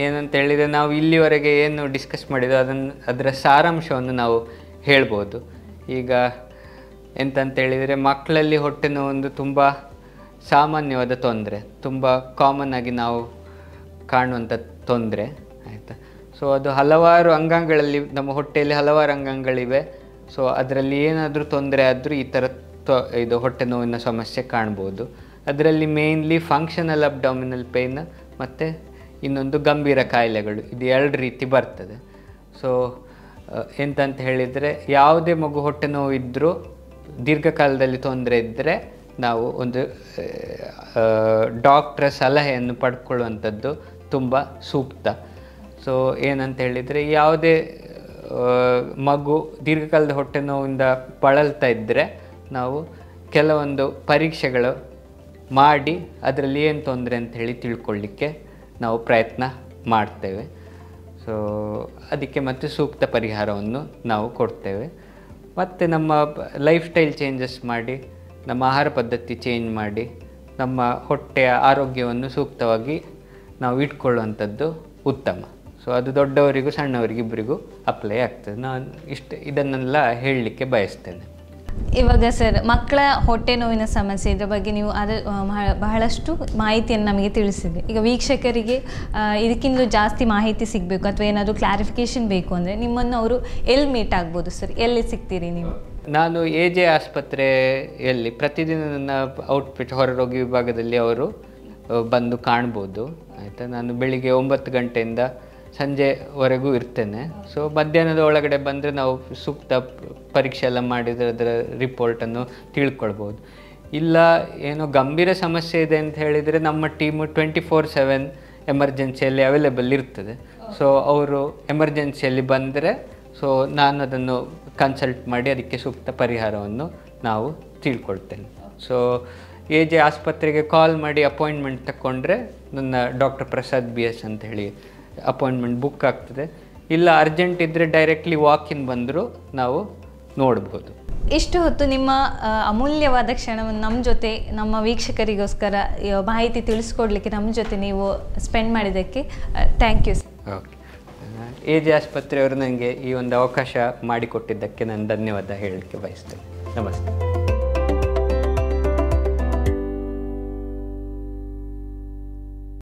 ಏನಂತ ಹೇಳಿದರೆ, ನಾವು ಇಲ್ಲಿವರೆಗೆ ಏನು ಡಿಸ್ಕಸ್ ಮಾಡಿದ್ವಿ ಅದರ ಸಾರಾಂಶವನ್ನು ನಾವು ಹೇಳ್ಬೋದು. ಈಗ ಎಂತಂತ ಹೇಳಿದರೆ, ಮಕ್ಕಳಲ್ಲಿ ಹೊಟ್ಟೆ ನೋವೊಂದು ತುಂಬ ಸಾಮಾನ್ಯವಾದ ತೊಂದರೆ, ತುಂಬ ಕಾಮನ್ ಆಗಿ ನಾವು ಕಾಣುವಂಥ ತೊಂದರೆ, ಆಯಿತಾ. ಸೊ ಅದು ಹಲವಾರು ಅಂಗಾಂಗಗಳಲ್ಲಿ, ನಮ್ಮ ಹೊಟ್ಟೆಯಲ್ಲಿ ಹಲವಾರು ಅಂಗಾಂಗಗಳಿವೆ. ಸೊ ಅದರಲ್ಲಿ ಏನಾದರೂ ತೊಂದರೆ ಆದರೂ ಈ ಥರ ಇದು ಹೊಟ್ಟೆ ನೋವಿನ ಸಮಸ್ಯೆ ಕಾಣ್ಬೋದು. ಅದರಲ್ಲಿ ಮೇಯ್ನ್ಲಿ ಫಂಕ್ಷನಲ್ ಅಬ್ಡಾಮಿನಲ್ ಪೇಯ್ನ್ ಮತ್ತು ಇನ್ನೊಂದು ಗಂಭೀರ ಕಾಯಿಲೆಗಳು, ಇದು ಎರಡು ರೀತಿ ಬರ್ತದೆ. ಸೊ ಎಂತಂತ ಹೇಳಿದರೆ, ಯಾವುದೇ ಮಗು ಹೊಟ್ಟೆ ನೋವು ಇದ್ದರೂ ದೀರ್ಘಕಾಲದಲ್ಲಿ ತೊಂದರೆ ಇದ್ದರೆ ನಾವು ಒಂದು ಡಾಕ್ಟ್ರ ಸಲಹೆಯನ್ನು ಪಡ್ಕೊಳ್ಳುವಂಥದ್ದು ತುಂಬ ಸೂಕ್ತ. ಸೊ ಏನಂತ ಹೇಳಿದರೆ, ಯಾವುದೇ ಮಗು ದೀರ್ಘಕಾಲದ ಹೊಟ್ಟೆ ನೋವಿಂದ ಬಳಲ್ತಾ ಇದ್ದರೆ ನಾವು ಕೆಲವೊಂದು ಪರೀಕ್ಷೆಗಳು ಮಾಡಿ ಅದರಲ್ಲಿ ಏನು ತೊಂದರೆ ಅಂತ ಹೇಳಿ ತಿಳ್ಕೊಳ್ಳಿಕ್ಕೆ ನಾವು ಪ್ರಯತ್ನ ಮಾಡ್ತೇವೆ. ಸೊ ಅದಕ್ಕೆ ಮತ್ತು ಸೂಕ್ತ ಪರಿಹಾರವನ್ನು ನಾವು ಕೊಡ್ತೇವೆ. ಮತ್ತು ನಮ್ಮ ಲೈಫ್ ಸ್ಟೈಲ್ ಚೇಂಜಸ್ ಮಾಡಿ, ನಮ್ಮ ಆಹಾರ ಪದ್ಧತಿ ಚೇಂಜ್ ಮಾಡಿ, ನಮ್ಮ ಹೊಟ್ಟೆಯ ಆರೋಗ್ಯವನ್ನು ಸೂಕ್ತವಾಗಿ ನಾವು ಇಟ್ಕೊಳ್ಳುವಂಥದ್ದು ಉತ್ತಮ. ಸೊ ಅದು ದೊಡ್ಡವರಿಗೂ ಸಣ್ಣವರಿಗೂ ಇಬ್ಬರಿಗೂ ಅಪ್ಲೈ ಆಗ್ತದೆ. ನಾನು ಇದನ್ನೆಲ್ಲ ಹೇಳಲಿಕ್ಕೆ ಬಯಸ್ತೇನೆ. ಇವಾಗ ಸರ್, ಮಕ್ಕಳ ಹೊಟ್ಟೆ ನೋವಿನ ಸಮಸ್ಯೆ ಇದ್ರ ಬಗ್ಗೆ ನೀವು ಬಹಳಷ್ಟು ಮಾಹಿತಿಯನ್ನು ನಮಗೆ ತಿಳಿಸಿದೆ. ಈಗ ವೀಕ್ಷಕರಿಗೆ ಇದಕ್ಕಿಂತ ಜಾಸ್ತಿ ಮಾಹಿತಿ ಸಿಗಬೇಕು ಅಥವಾ ಏನಾದರೂ ಕ್ಲಾರಿಫಿಕೇಶನ್ ಬೇಕು ಅಂದರೆ ನಿಮ್ಮನ್ನು ಅವರು ಎಲ್ಲಿ ಮೀಟ್ ಆಗ್ಬೋದು ಸರ್? ಎಲ್ಲಿ ಸಿಗ್ತೀರಿ ನೀವು? ನಾನು AJ ಆಸ್ಪತ್ರೆಯಲ್ಲಿ ಪ್ರತಿದಿನ ನನ್ನ ಔಟ್ಪೇಟ್ ಹೊರರೋಗಿ ವಿಭಾಗದಲ್ಲಿ ಅವರು ಬಂದು ಕಾಣ್ಬೋದು. ಆಯಿತಾ? ನಾನು ಬೆಳಿಗ್ಗೆ 9 ಗಂಟೆಯಿಂದ ಸಂಜೆವರೆಗೂ ಇರ್ತೇನೆ. ಸೊ ಮಧ್ಯಾಹ್ನದ ಒಳಗಡೆ ಬಂದರೆ ನಾವು ಸೂಕ್ತ ಪರೀಕ್ಷೆ ಎಲ್ಲ ಮಾಡಿದರೆ ಅದರ ರಿಪೋರ್ಟನ್ನು ತಿಳ್ಕೊಳ್ಬೋದು. ಇಲ್ಲ ಏನೋ ಗಂಭೀರ ಸಮಸ್ಯೆ ಇದೆ ಅಂತ ಹೇಳಿದರೆ ನಮ್ಮ ಟೀಮು 24/7 ಎಮರ್ಜೆನ್ಸಿಯಲ್ಲಿ ಅವೈಲೇಬಲ್ ಇರ್ತದೆ. ಸೊ ಅವರು ಎಮರ್ಜೆನ್ಸಿಯಲ್ಲಿ ಬಂದರೆ ಸೊ ನಾನು ಅದನ್ನು ಕನ್ಸಲ್ಟ್ ಮಾಡಿ ಅದಕ್ಕೆ ಸೂಕ್ತ ಪರಿಹಾರವನ್ನು ನಾವು ತಿಳ್ಕೊಳ್ತೇನೆ. ಸೊ AJ ಆಸ್ಪತ್ರೆಗೆ ಕಾಲ್ ಮಾಡಿ ಅಪಾಯಿಂಟ್ಮೆಂಟ್ ತಗೊಂಡ್ರೆ ನನ್ನ ಡಾಕ್ಟರ್ ಪ್ರಸಾದ್ BS ಅಂತ ಹೇಳಿ ಅಪಾಯಿಂಟ್ಮೆಂಟ್ ಬುಕ್ ಆಗ್ತದೆ. ಇಲ್ಲ ಅರ್ಜೆಂಟ್ ಇದ್ದರೆ ಡೈರೆಕ್ಟ್ಲಿ ವಾಕಿನ್ ಬಂದರೂ ನಾವು ನೋಡ್ಬೋದು. ಇಷ್ಟು ಹೊತ್ತು ನಿಮ್ಮ ಅಮೂಲ್ಯವಾದ ಕ್ಷಣವನ್ನು ನಮ್ಮ ಜೊತೆ, ನಮ್ಮ ವೀಕ್ಷಕರಿಗೋಸ್ಕರ ಮಾಹಿತಿ ತಿಳಿಸ್ಕೊಡ್ಲಿಕ್ಕೆ ನಮ್ಮ ಜೊತೆ ನೀವು ಸ್ಪೆಂಡ್ ಮಾಡಿದ್ದಕ್ಕೆ ಥ್ಯಾಂಕ್ ಯು. ಓಕೆ, AJ ಆಸ್ಪತ್ರೆಯವರು ನನಗೆ ಈ ಒಂದು ಅವಕಾಶ ಮಾಡಿಕೊಟ್ಟಿದ್ದಕ್ಕೆ ನಾನು ಧನ್ಯವಾದ ಹೇಳಲಿಕ್ಕೆ ಬಯಸ್ತೇನೆ. ನಮಸ್ತೆ.